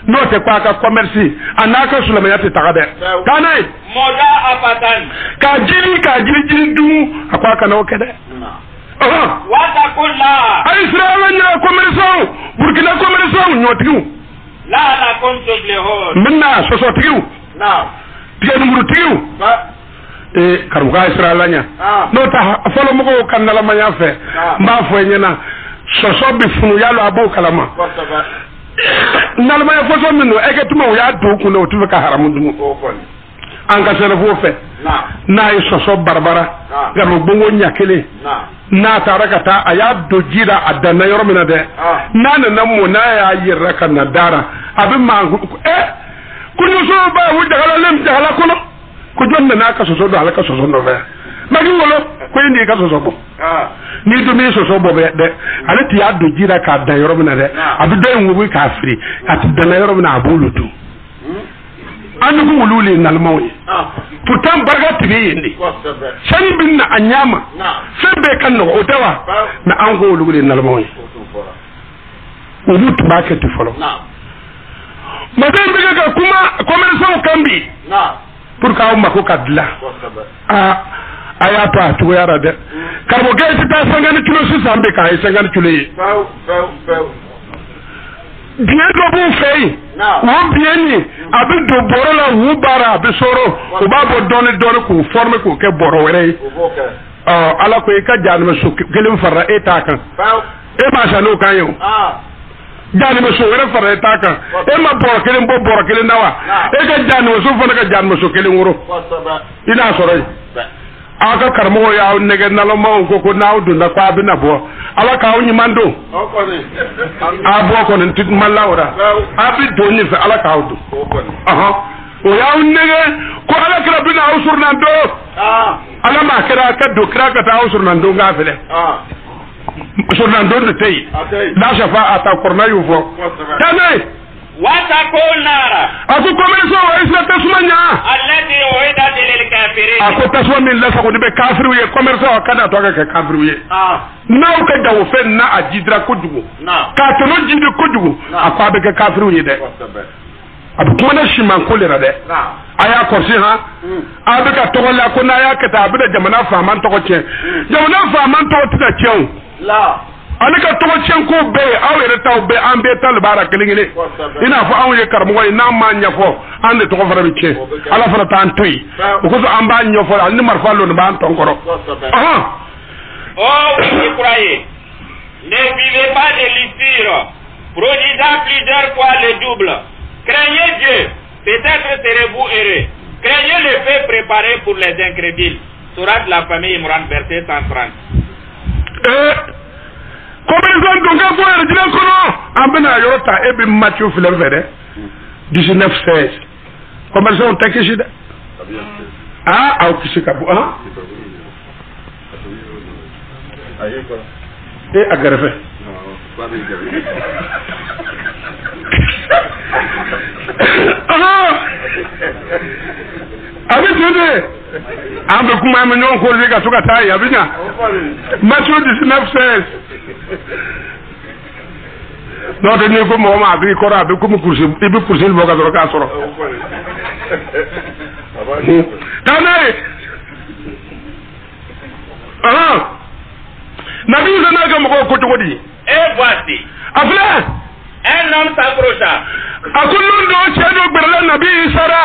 n'o tɛ ko a ka commerce a n'a ka silamɛya tɛ taga dɛ taa n'a ye k'a jiri dun a ko a kana o kɛ dɛ a Israël ɲɛ commerçants Burkina commerçants ɲɔtigiw n bɛna sɔsɔtigiw tigɛnumurutigiw karamɔgɔ Israël ɲɛ n'o tɛ fɔlɔ mɔgɔw ka nalamaya fɛ n b'a fɔ I ɲɛna sɔsɔ bɛ funu yalo a b'o kalama nalamaya fɔsɔ min don e ka tuma o y'a don kun na o tun bɛ ka haramu dumu an ka sɛnɛfo fɛ n'a ye sɔsɔ barabara garo bongo ɲɛ kelen n'a taara ka taa a y'a don ji la a danna yɔrɔ min na dɛ n'a nana mɔ n'a y'a yɛrɛ ka na dara a bɛ mangu kuruso ba o jagalalen jagala kɔnɔ ko jɔn nana ka sɔsɔ don ale ka sɔsɔ nɔfɛ magi wolo ko indi ka sɔsɔ bɔ ni dumi sɔsɔ bɔ bɛ dɛ ale ti y'a don ji la k'a dan yɔrɔ min na dɛ a bɛ dɔ in wugu k'a firi a ti danna yɔrɔ min na a b'olu dun an ko wulu le nalimaw ye pourtant barika tigi yen de sani bɛ na a ɲama fɛn bɛɛ ka nɔgɔ o tɛ wa mais an ko wulu le nalimaw ye olu tun b'a kɛ ten fɔlɔ mɔden bɛ kɛ ka kuma commerçants kan bi pour k'aw mako ka dilan a y'a to a cogoya la dɛ karamɔgɔkɛ I tɛ taa 50 kilos sisan bɛ k'a ye 50 kilos ye biɲɛ dɔ b'u fɛ yen o biɲɛ nin a bɛ don bɔrɔ la wu baara a bɛ sɔrɔ u b'a bɔ dɔɔni dɔɔni k'u former k'u kɛ bɔrɔ wɛrɛ ye Ala ko I ka jaanimɛso kelen farala e t'a kan e m'a san n'o kan ye o jaanimɛso wɛrɛ farala e t'a kan e ma bɔrɔ kelen bɔ bɔrɔ kelen na wa e ka jaanimɛso fana ka jaanimɛso kelen woro I n'a sɔrɔ yen aw ka karamɔgɔ y'aw nɛgɛ nalamaw ko n'aw donna ko a bɛna bɔ Ala k'aw ɲuman don a bɔ kɔni tɛ kuma la o la a bɛ don ɲɛfɛ Ala k'aw don o y'aw nɛgɛ ko Ala kira bɛna aw surunandon Ala m'a kɛra ka don kira ka taa aw surunandon k'a filɛ surunandon de tɛ yen lasafa a ta kɔrɔna y'o fɔ taa n'a ye a ko commerçants o Isa tasuma ɲa a ko tasuma min lasago ni bɛ kafiriw ye commerçants kana to ka kɛ kafiriw ye n'aw ka jagofɛn na a jidira kojugu k'a tɔnɔ jidi kojugu a ko a bɛ kɛ kafiriw ye dɛ a bɛ kuma ne simanko de la dɛ a y'a kɔlɔsi a bɛ ka tɔgɔ la ko n'a y'a kɛ tan a bɛna jamana faama tɔgɔ tiɲɛ jamana faama tɔgɔ tɛna tiɲɛ o ale ka tɔgɔ tiɲɛ ko bɛɛ ye aw yɛrɛ taw bɛɛ an bɛɛ ta le b'a la kelen kelen I n'a fɔ anw ye karamɔgɔ ye n'an m'a ɲɛfɔ an de tɔgɔ fana bɛ tiɲɛ Ala fana t'an to yen o kosɔn an b'a ɲɛfɔ hali ni marifa loni b'an tɔn kɔrɔ Oh, vous y croyez? Ne vivez pas de l'isture, produisant plusieurs fois le double. Craignez Dieu, peut-être serez-vous heureux. Craignez le feu préparé pour les incrédules. Sourate la famille Imran, verset 130. Commerçant donc a fɔ yɛrɛ kɔnɔ an bɛna yɔrɔ ta e bɛ Matthieu filɛ fɛ dɛ 19:16 commerçants tɛ kisi dɛ aw kisi ka bɔ a gɛrɛfɛ a bɛ ten de an bɛ kuma an bɛ ɲɔgɔn kɔrɔsi ka to ka taa yen a bɛ ɲa Matthieu 19:16 non de ne ko mo ma bi ko ra be ko mu kursi ibi kursi bo ga do ka soro tanare nabi zana ga mo ko to di et voici afla un homme s'approcha akulun do chedo berla nabi sara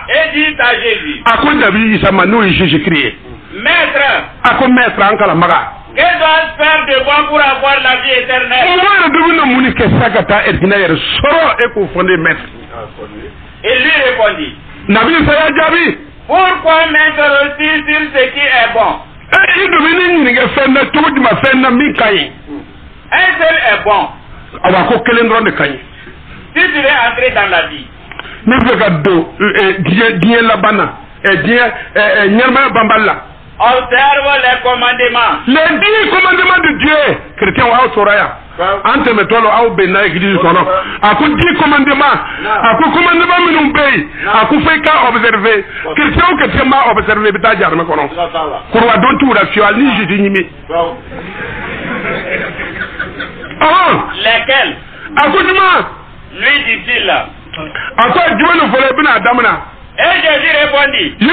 et dit à Jésus akun nabi isa manu Jésus Christ maître akun maître an kala maga que dois-je faire de bon pour avoir la vie éternelle? Il lui répondit, pourquoi m'interroger sur ce qui est bon? Un seul est bon. Si tu veux entrer dans la vie, observe les commandements. Les 10 commandements de Dieu. Chrétien wa soraya. Ante metolo au bena église kono. Aku 10 commandements. Aku commandement minum bay. Aku feka observer. Chrétien ma observer bita jarme kono. Kurwa don tu ra fial ni jidi nyimi. Lesquels? Aku dima. Lui dit-il. Aku dima no fole bina adamna. Et Jésus répondit, tu ne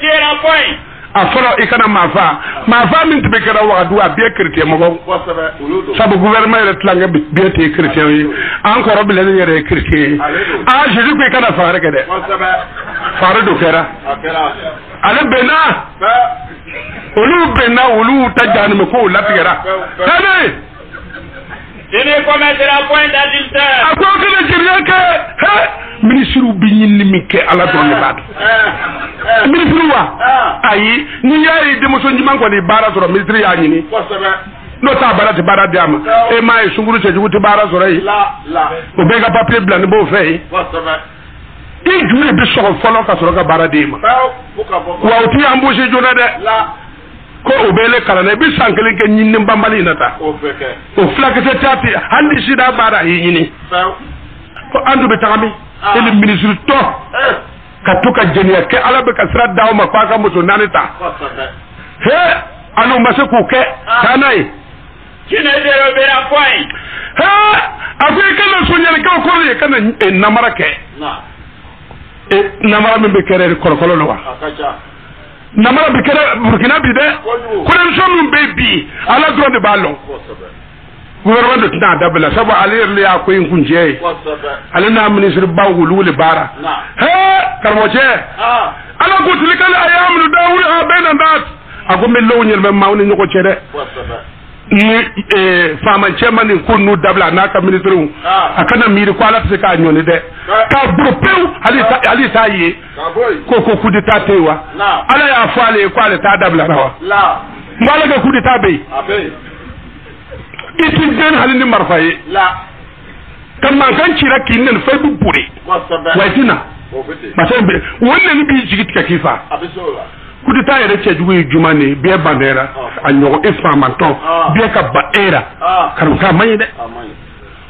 tueras point. Afara ikana mafa min tibe kera wadu a bien chrétien mo sabu gouvernement le tlanga bien te chrétien yi encore bi le yere chrétien Jésus ko ikana faare kede faare do kera ale bena olu tajani me ko latigera kale tu ne commettras point d'adultère. Ako kele jireke ministre bi ñin mi ke ala do ne baat ministre wa ayi ni yayi de mo so njiman ko ni bara soro ministre ya ñini no ta bara ti bara diama e mai sunguru te juguti bara soro yi o be ga papier blanc bo fay i jure bi so folo ka soro ka bara dima wa o ti embaucher jona de ko o bele kala ne bi sankelen ke ñinni mbambali nata o flake te tati handi sida bara yi ñini ko andu be tagami ele ministre to ka to ka jeniya ke ala be ka sra daw ma kwa ka muso nanita he anu mase ku ke tanai tu ne déroberas point he afi kana sunyal ka ko ye kana namara ke namara me be kere korokolo lo wa namara be kere burkina bi de ko den so mun be bi ala drone de ballon gouvernement de tna dabla sabu alir li akoy kunje alina ministre bawul li bara he karmoje ala ko tilikal ayam lu dawul ha bena ndat ako mi lawnyel be mawni ñuko cede ni fama chairman ko nu dabla naka ministre akana miri ko ala se ka ñoni de ka bropeu ali ta yi ko kudi ta tewa ala ya faale ko ala ta dabla rawa ngala ga kudi ta be iti den halini marfaye kan man kan cira kinin fai bubure waitina masan wannan bi jigit ka kifa kudi ta yare ce jugu juma ne biya bandera anyo ifa manton biya ka baera kan ka manye de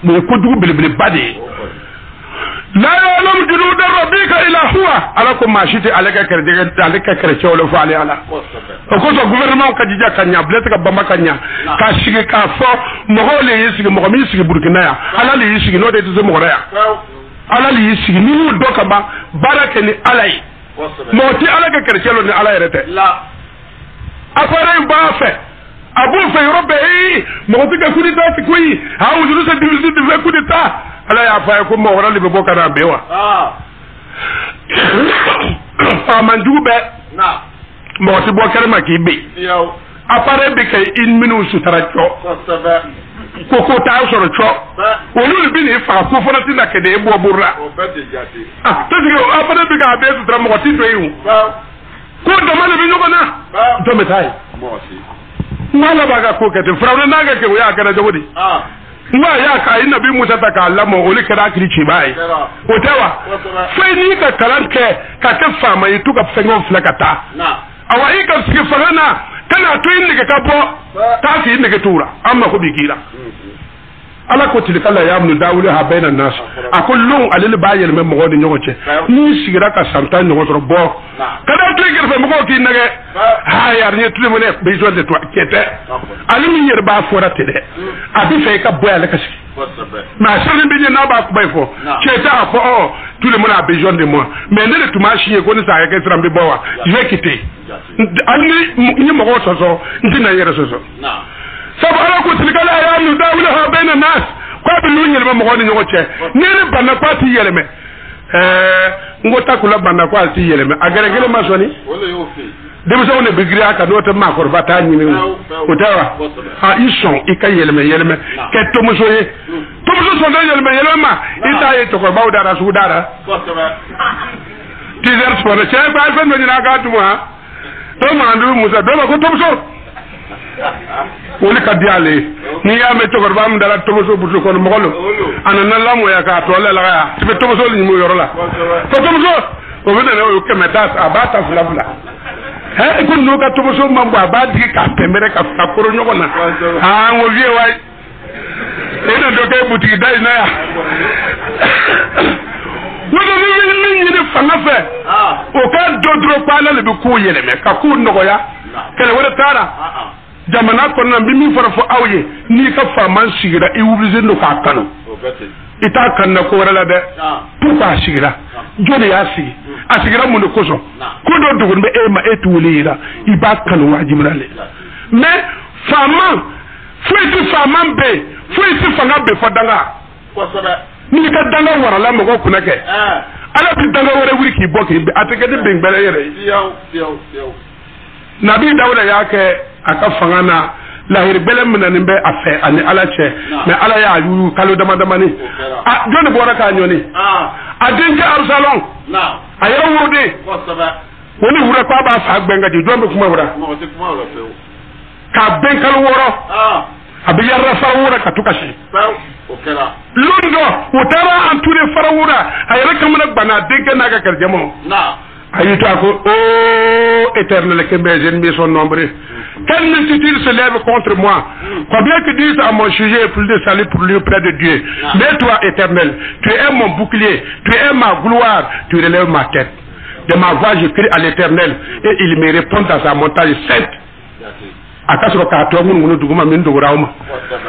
mo ko dugu bilbil bade la ya'lam junud rabbika illa huwa alakum mashiti alaka kardiga alaka karce wala fa ala ko so gouvernement ka jija kanya blete ka bamba kanya ka shige ka fo mo le yisigi mo mi yisigi burkina ya ala le yisigi no de zo mo ya ala le yisigi ni do ka ba barake ni alai mo ti alaka karce lo ni ala yerete la afara ba fe abu fe robe mo ti ka kudi ta ti kuyi ha wuzu se divisi de kudi ta ala ya fa ko mo wala libe bokana bewa fa manjube na mo ti bokare makibe yo apare be kay in minu sutaracho ko ta soro cho wolu bi ni fa ko fona ti na kede ebo burra o be de jati to digo apare be ka be sutra mo ti to yu ko do male bi nyoko na do metai mo si mala baga ko kete frawna naga ke ya kana jogodi nga ya ka ina bi Musa ta ka Allah mo oli kada kiri bai o tawa sai ni ka kalanke ka ka fama yi tuka fengo flakata na awa ika sike farana kana to yin ka bo ta fi yin ka tura amma ko bikira ala ko tilka la yamnu dawulu ha bayna nas akul lon alil ba yel me mo ni ñogoce ni sigira ka santa ñogo bo kada to gerfe mo ko ki nage ha yar ni tuli mo ne be jo de to kete alim yer ba fora tede abi fe ka boya ka si ma sele bi ni na ba ko bay fo kete ko o tuli mo na be jo de moi mais ne le tuma chier ko ni sa ke tram bi bowa je vais quitter almi ni mo ko so ndina yere so sabu ala ko tilka la yamnu dawulu bayna nas ko be lu nyelma mo ngoni ñogoce nene banna ko ti yeleme ngota kula banna ko ti yeleme agere gele ma soni wala yo fi dem so ne bigri aka do te ma ko bata nyimi o tawa ha ison ikay yeleme ke to mo soye to mo so do yeleme ma ita ye to ko bawdara su dara tizer sport che ba fe no nyina ga tumu ha to ma ndu musa do ko to so woli kadiale ni ya me togor bam dara tomoso butu ko mo golo anana lamo ya ka to la ya tibe tomoso ni mo yorola to tomoso o be na o ke metas abata flavla he ko no ka tomoso mambo abadi ka pemere ka fakoro nyoko na ha ngo vie wai ina do ke buti dai na ya wodo ni ni fanga fe o ka dodro pala le bi ku yele me ka ku no ya kele wala tara jamana kɔnɔna bi min fara fɔ aw ye n'i ka faama sigira i wulise do k'a kanu i t'a kanna ko wɛrɛ la dɛ pourquoi a sigira jɔn y'a sigi a sigira mun de kosɔn ko dɔ dogolen bɛ e ma e t'u wele yira i b'a kanu wajibira le mais faama foyi ti faama bɛ foyi ti fanga bɛ fɔ danga n'i ka danga warala mɔgɔw kunna kɛ ala ti danga wɛrɛ wuli k'i bɔ k'i a tɛ kɛ ni bɛngbɛrɛ yɛrɛ ye nabi dawuda y'a kɛ a ka fanga na lahiri bɛlɛ minɛnen bɛ a fɛ ani ala cɛ mais ala y'a yuyu kalo damadamani a jɔnni bɔra k'a ɲɔni a denkɛ arusalɔn a yɛrɛ woroden o ni wura k'a b'a fa gbɛn ka di jɔn bɛ kuma wura k'a bɛn kalo wɔɔrɔ a bɛ yɛrɛ fara wura ka to ka si lori dɔ o taara an ture fara wura a yɛrɛ kamana gbanna denkɛ n'a ka kɛrɛjɛmaw ayi to ko oh éternel que mes ennemis sont nombreux quelle multitude se lève contre moi combien que disent à mon sujet plus de salut pour lui près de Dieu mais toi éternel tu es mon bouclier tu es ma gloire tu relèves ma tête de ma voix je crie à l'éternel et il me répond dans sa montagne sainte akasoro ka to mun duguma min dogora ma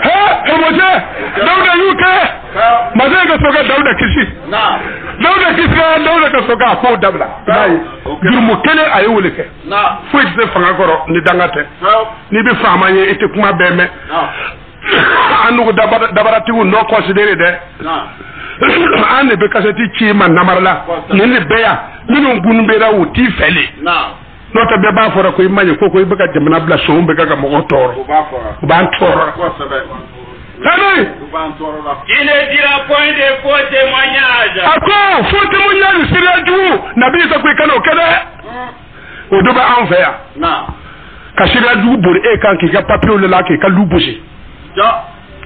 ha e moje dawda yuke maze ga soga dawda kisi dawda ka soga ko dabla dai jurmu kele ayi woleke fo ite fanga goro ni dangate ni bi fama ye ite kuma beme anu dabarati wu no considérer de ane be kaseti chi man namarla ni ni beya minu gunbera wu ti fele nota be ba fora ko imaje ko be ka jamna bla so be ka mo toro ba toro Allez! Il ne dira point de faux témoignages. Ako faux témoignage c'est la djou nabi sa ko kano kede o do ba en faire na ka sira djou bor e kan ki ga papier le la ke ka lubosi ja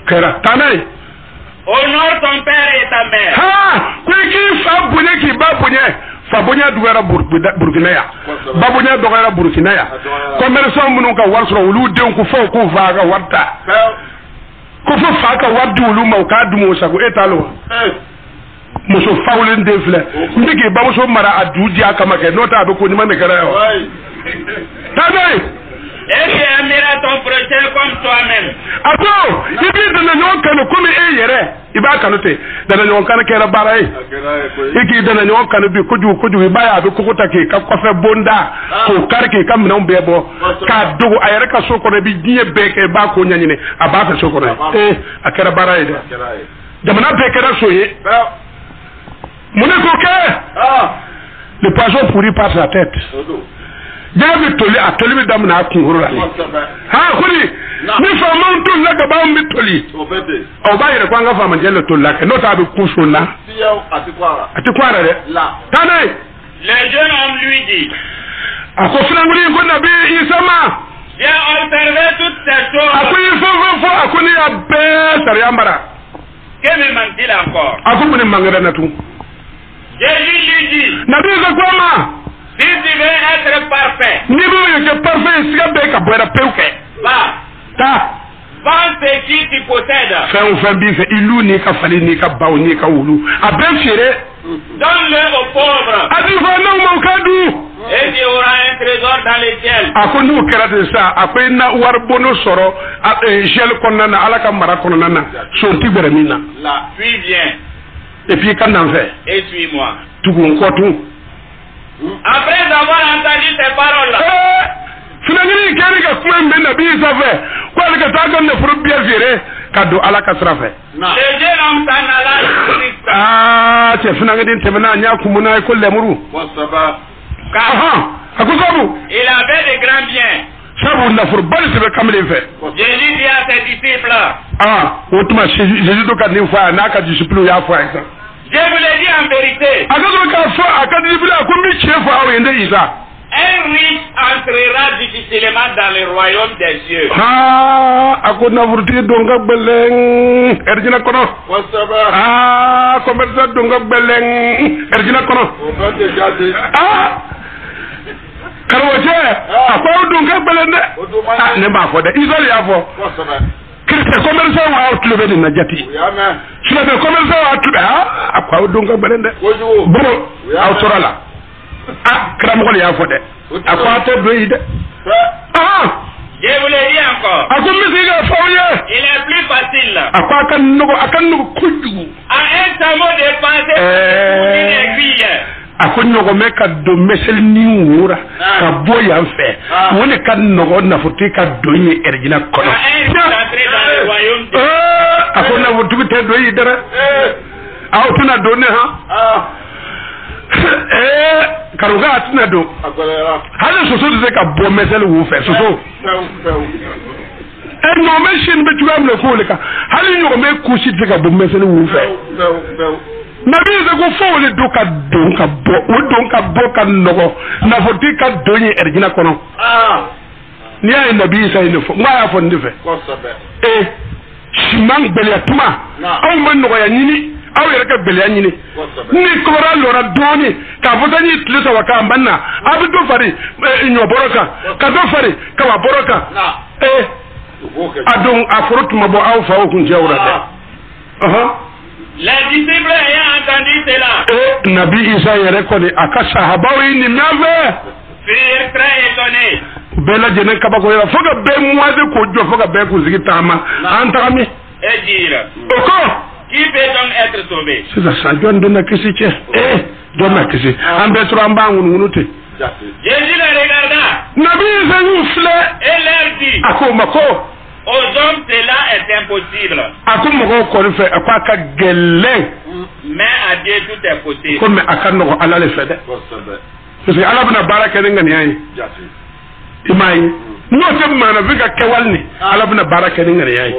kera tanay honore ton père et ta mère. Ha ko ki fa bunye ki ba bunye fa bunye duwara burkina ya ba bunye dogara burkina ya commerçant munun ka warsoro wulu den ku fo ku fa ga warta ko fo fa ka waddu wulu ma ka dumo sago etalo muso fawlen de fle ndiki ba muso mara adudi aka make nota be ko ni mame kara yo tabe et tu aimeras ton prochain comme toi-même. Ako ibi dana nyon kanu kumi yere iba kanute dana nyon kan kera barai iki dana nyon kanu bi kuju iba be ko take ka kofe bonda ko karke kam non bebo ka dogo ayere ka sokore bi diye beke ba ko nyanyine aba fa sokore akera barai de jamana bekera soye muneko ke le poisson pourri par sa tête jabi toli atoli bi dam na kun hurura ha kuri ni fa man tol la gaba mi toli o ba yere kwanga fa man jelle tol la ke nota bi kusuna atikwara de tanay le jeune homme lui dit ako franguli ko nabi isama j'ai observé toutes ces choses ako fo ako ni abbe sariambara que me manque-t-il encore ako ni mangara na tu Jésus lui dit nabi zakoma si tu veux être parfait, ni vous êtes parfait, si vous êtes parfait, va Vends ce qui tu possèdes. Fais bien fait. Ilou ni ka fali ni ka baou ni ka oulu. A ben fieré. Donne-le aux pauvres. A dit va non mon kadou. Et tu auras un trésor dans les ciels. Ako n'u kɛra de sa ako na wari bono sɔrɔ gel kɔnɔna na ala ka mara kɔnɔna na son ti bɛrɛ min na. Puis viens. Et puis kan n'an fɛ. Et suis-moi. Tugun kɔ tun. Après avoir entendu ces paroles. Finangini kɛri ka kuma in bɛ nabi Isa fɛ ko ale ka taa ka nafolo bɛɛ feere ka don ala ka sira fɛ. Le jeune homme s'en alla à Christ. Cɛ finangini tɛmɛna a ɲa kumu n'a ye ko lɛmuru. A ko sabu. Il avait de grands biens. Sabu nafolo bali sɛbɛ kamalen fɛ. Jésus dit à ses disciples. O tuma Jésus do ka nin fɔ a n'a ka disciples y'a fɔ a ye. Je vous l'ai dit en vérité. A ka sɔrɔ k'a fɔ a ka disciples a ko n bɛ tiɲɛ fɔ aw ye n tɛ Isa. Un riche entrera difficilement dans le royaume des cieux. A ko nafolotigi don ka gbɛlɛn ɛrijinɛ kɔnɔ. Commerçant don ka gbɛlɛn ɛrijinɛ kɔnɔ. Karamɔgɔcɛ a ko aw don ka gbɛlɛn dɛ. Ne b'a fɔ dɛ Isa de y'a fɔ. Chrétien commerçant wa tulo bɛ nin na jati. Silamɛ commerçant wa tulo a ko aw don ka gbɛlɛn dɛ. Bon aw sɔrɔ la. Karamɔgɔ de y'a fɔ dɛ. A ko a tɛ don yi dɛ. Je vous l'ai dit encore. A ko n bɛ se ka fɔ aw ye. Il est plus facile. A ko a ka nɔgɔ kojugu. À un samo dépenser une aiguille. A ko ɲɔgɔnmɛ ka don mɛsɛli ni wora ka bɔ yan fɛ o de ka nɔgɔ nafolotigi ka don ye ɛrijinɛ kɔnɔ. A ko nafolotigi tɛ don yi dɛ. Aw tɛna don ne han. Karamɔgɔ a tɛna don. Hali soso tɛ se ka bɔ mɛsɛli wo fɛ soso. Ɲɔgɔnmɛ sini bɛ cogoya min na k'o de kan hali ɲɔgɔnmɛ kusi tɛ se ka bɔ mɛsɛli wo fɛ. Nabi Isa ko fo o de don ka don ka bɔ o don ka bɔ ka nɔgɔ nafolotigi ka don ye ɛrijinɛ kɔnɔ. N'i y'a ye Nabi Isa ye ne fɔ n k'a y'a fɔ ne fɛ. Siman gɛlɛya tuma aw ma nɔgɔya ɲini. Aw yɛrɛ ka gɛlɛya ɲini ni kɔrɔra lɔra dɔɔni k'a fɔ ta ni tile saba k'an ban na a bɛ dɔ fari ɲɔ bɔrɔ kan ka dɔ fari kaba bɔrɔ kan a don a foro tun ma bɔ aw fa o kun cɛ o la dɛ. Les disciples ayant entendu cela. Nabi Isa yɛrɛ kɔni a ka sahabaw ye nin mɛn fɛ. Furent très étonnés. Bɛɛ lajɛlen kabakoyara fo ka bɛɛ moise k'o jɔ fo ka bɛɛ k'u sigi taama an tagami. Et dire. O kɔ. Qui peut donc être sauvé? Sisan jɔn donna kisi cɛ jɔn na kisi an bɛɛ tora an b'an ŋunuŋunu ten. Jésus les regarda. Nabi Isa y'u filɛ. Et leur dit. A ko ma ko. Aux hommes cela est impossible. A ko mɔgɔw kɔni fɛ a ko a ka gɛlɛn. Mais à Dieu tout est possible. Ko mais a ka nɔgɔ Ala de fɛ dɛ. Parce que Ala bɛna baara kɛ ni ŋaniya ye. I m'a ye. N'o tɛ maanafin ka kɛwale ni Ala bɛna baara kɛ ni ŋaniya ye.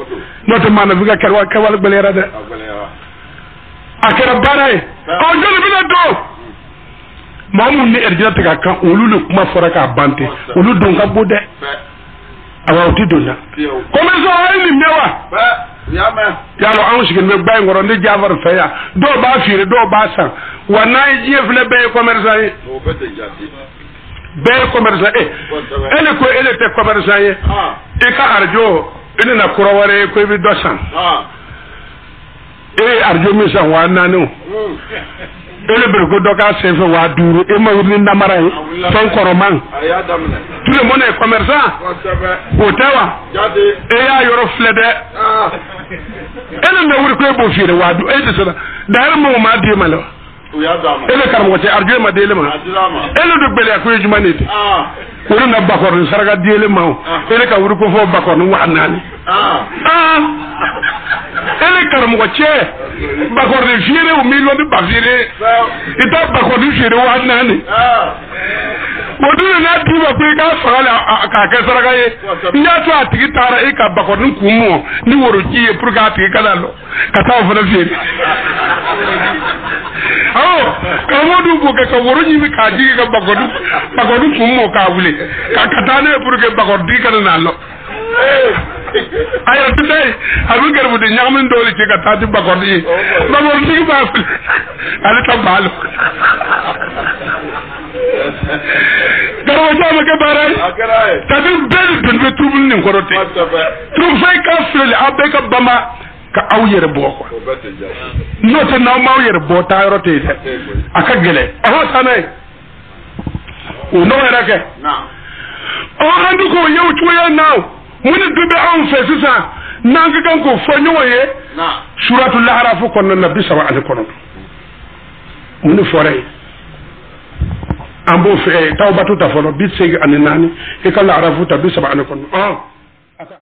N'o tɛ maanafin ka kɛwale gbɛlɛyara dɛ. A kɛra baara ye. Jɔnni bɛna don. Maa minnu ni ɛrijinɛ tɛ ka kan olu de kuma fɔra k'a ban ten olu don ka bon dɛ. Awa o ti don na. Commerçant a ye nin mɛn wa? Yalɔ anw sigilen bɛ ba in kɔrɔ ne Jafari fɛ yan dɔw b'a feere dɔw b'a san wa n'a ye diɲɛ filɛ bɛɛ ye commerçant ye. Bɛɛ ye commerçant ye. E ko e tɛ commerçant ye. I ka arajo i nana kura wɛrɛ ye ko i bɛ dɔ san. E ye arajo min san 4,000 o. E le bɛ ko dɔ k'a senfɛ 5,000 e ma wuli ni namara ye fɛn kɔrɔman. Tout le monde est commerçant. O tɛ wa? E y'a yɔrɔ filɛ dɛ. E le bɛ wuli ko e b'o feere 5,000 e tɛ se la d'ailleurs mɔgɔ m'a di e ma la. E le karamɔgɔ cɛ arajo ma di ele ma. E le do gɛlɛya ko ye jumɛn de ye. O de na bakɔrɔni saraka di ele ma o. E le ka wuli ko fɔ bakɔrɔni 4,000. E le karamɔgɔ cɛ bakɔrɔni feere o miliyɔn ba feere i t'a bakɔrɔni feere 4,000. O dun n'a d'i ma ko i k'a faga la k'a kɛ saraka ye n y'a to a tigi taara e ka bakɔrɔni kun mɔ ni woroji ye pour que a tigi kana lɔ ka taa o fana feere. Karamɔgɔ dun b'o kɛ ka woro ɲimi k'a jigi ka bakɔrɔni kun mɔ k'a wuli ka taa ne ye pour que bakɔrɔntigi kana n'a lɔ. A yɛrɛ tɛ taa ye a bɛ gɛrɛbude ɲagamini dɔw de cɛ ka taa di bakɔrɔntigi ye bakɔrɔntigi b'a fili ale ta b'a lɔ. karo jama ke baray tadi bel dun be trouble ni korote trouble fay ka fele abe ka bama ka awyere boko no te na ma awyere bota rote de aka gele aho sanay o no era ke o andu ko yow tuya naw mun dube on fe sisa nanga kan ko fonyo ye suratul lahraf ko non nabi sallallahu alaihi wasallam mun foray ambo fe tawbatu tafono bit segi anani e kala arafu tabi 7 kon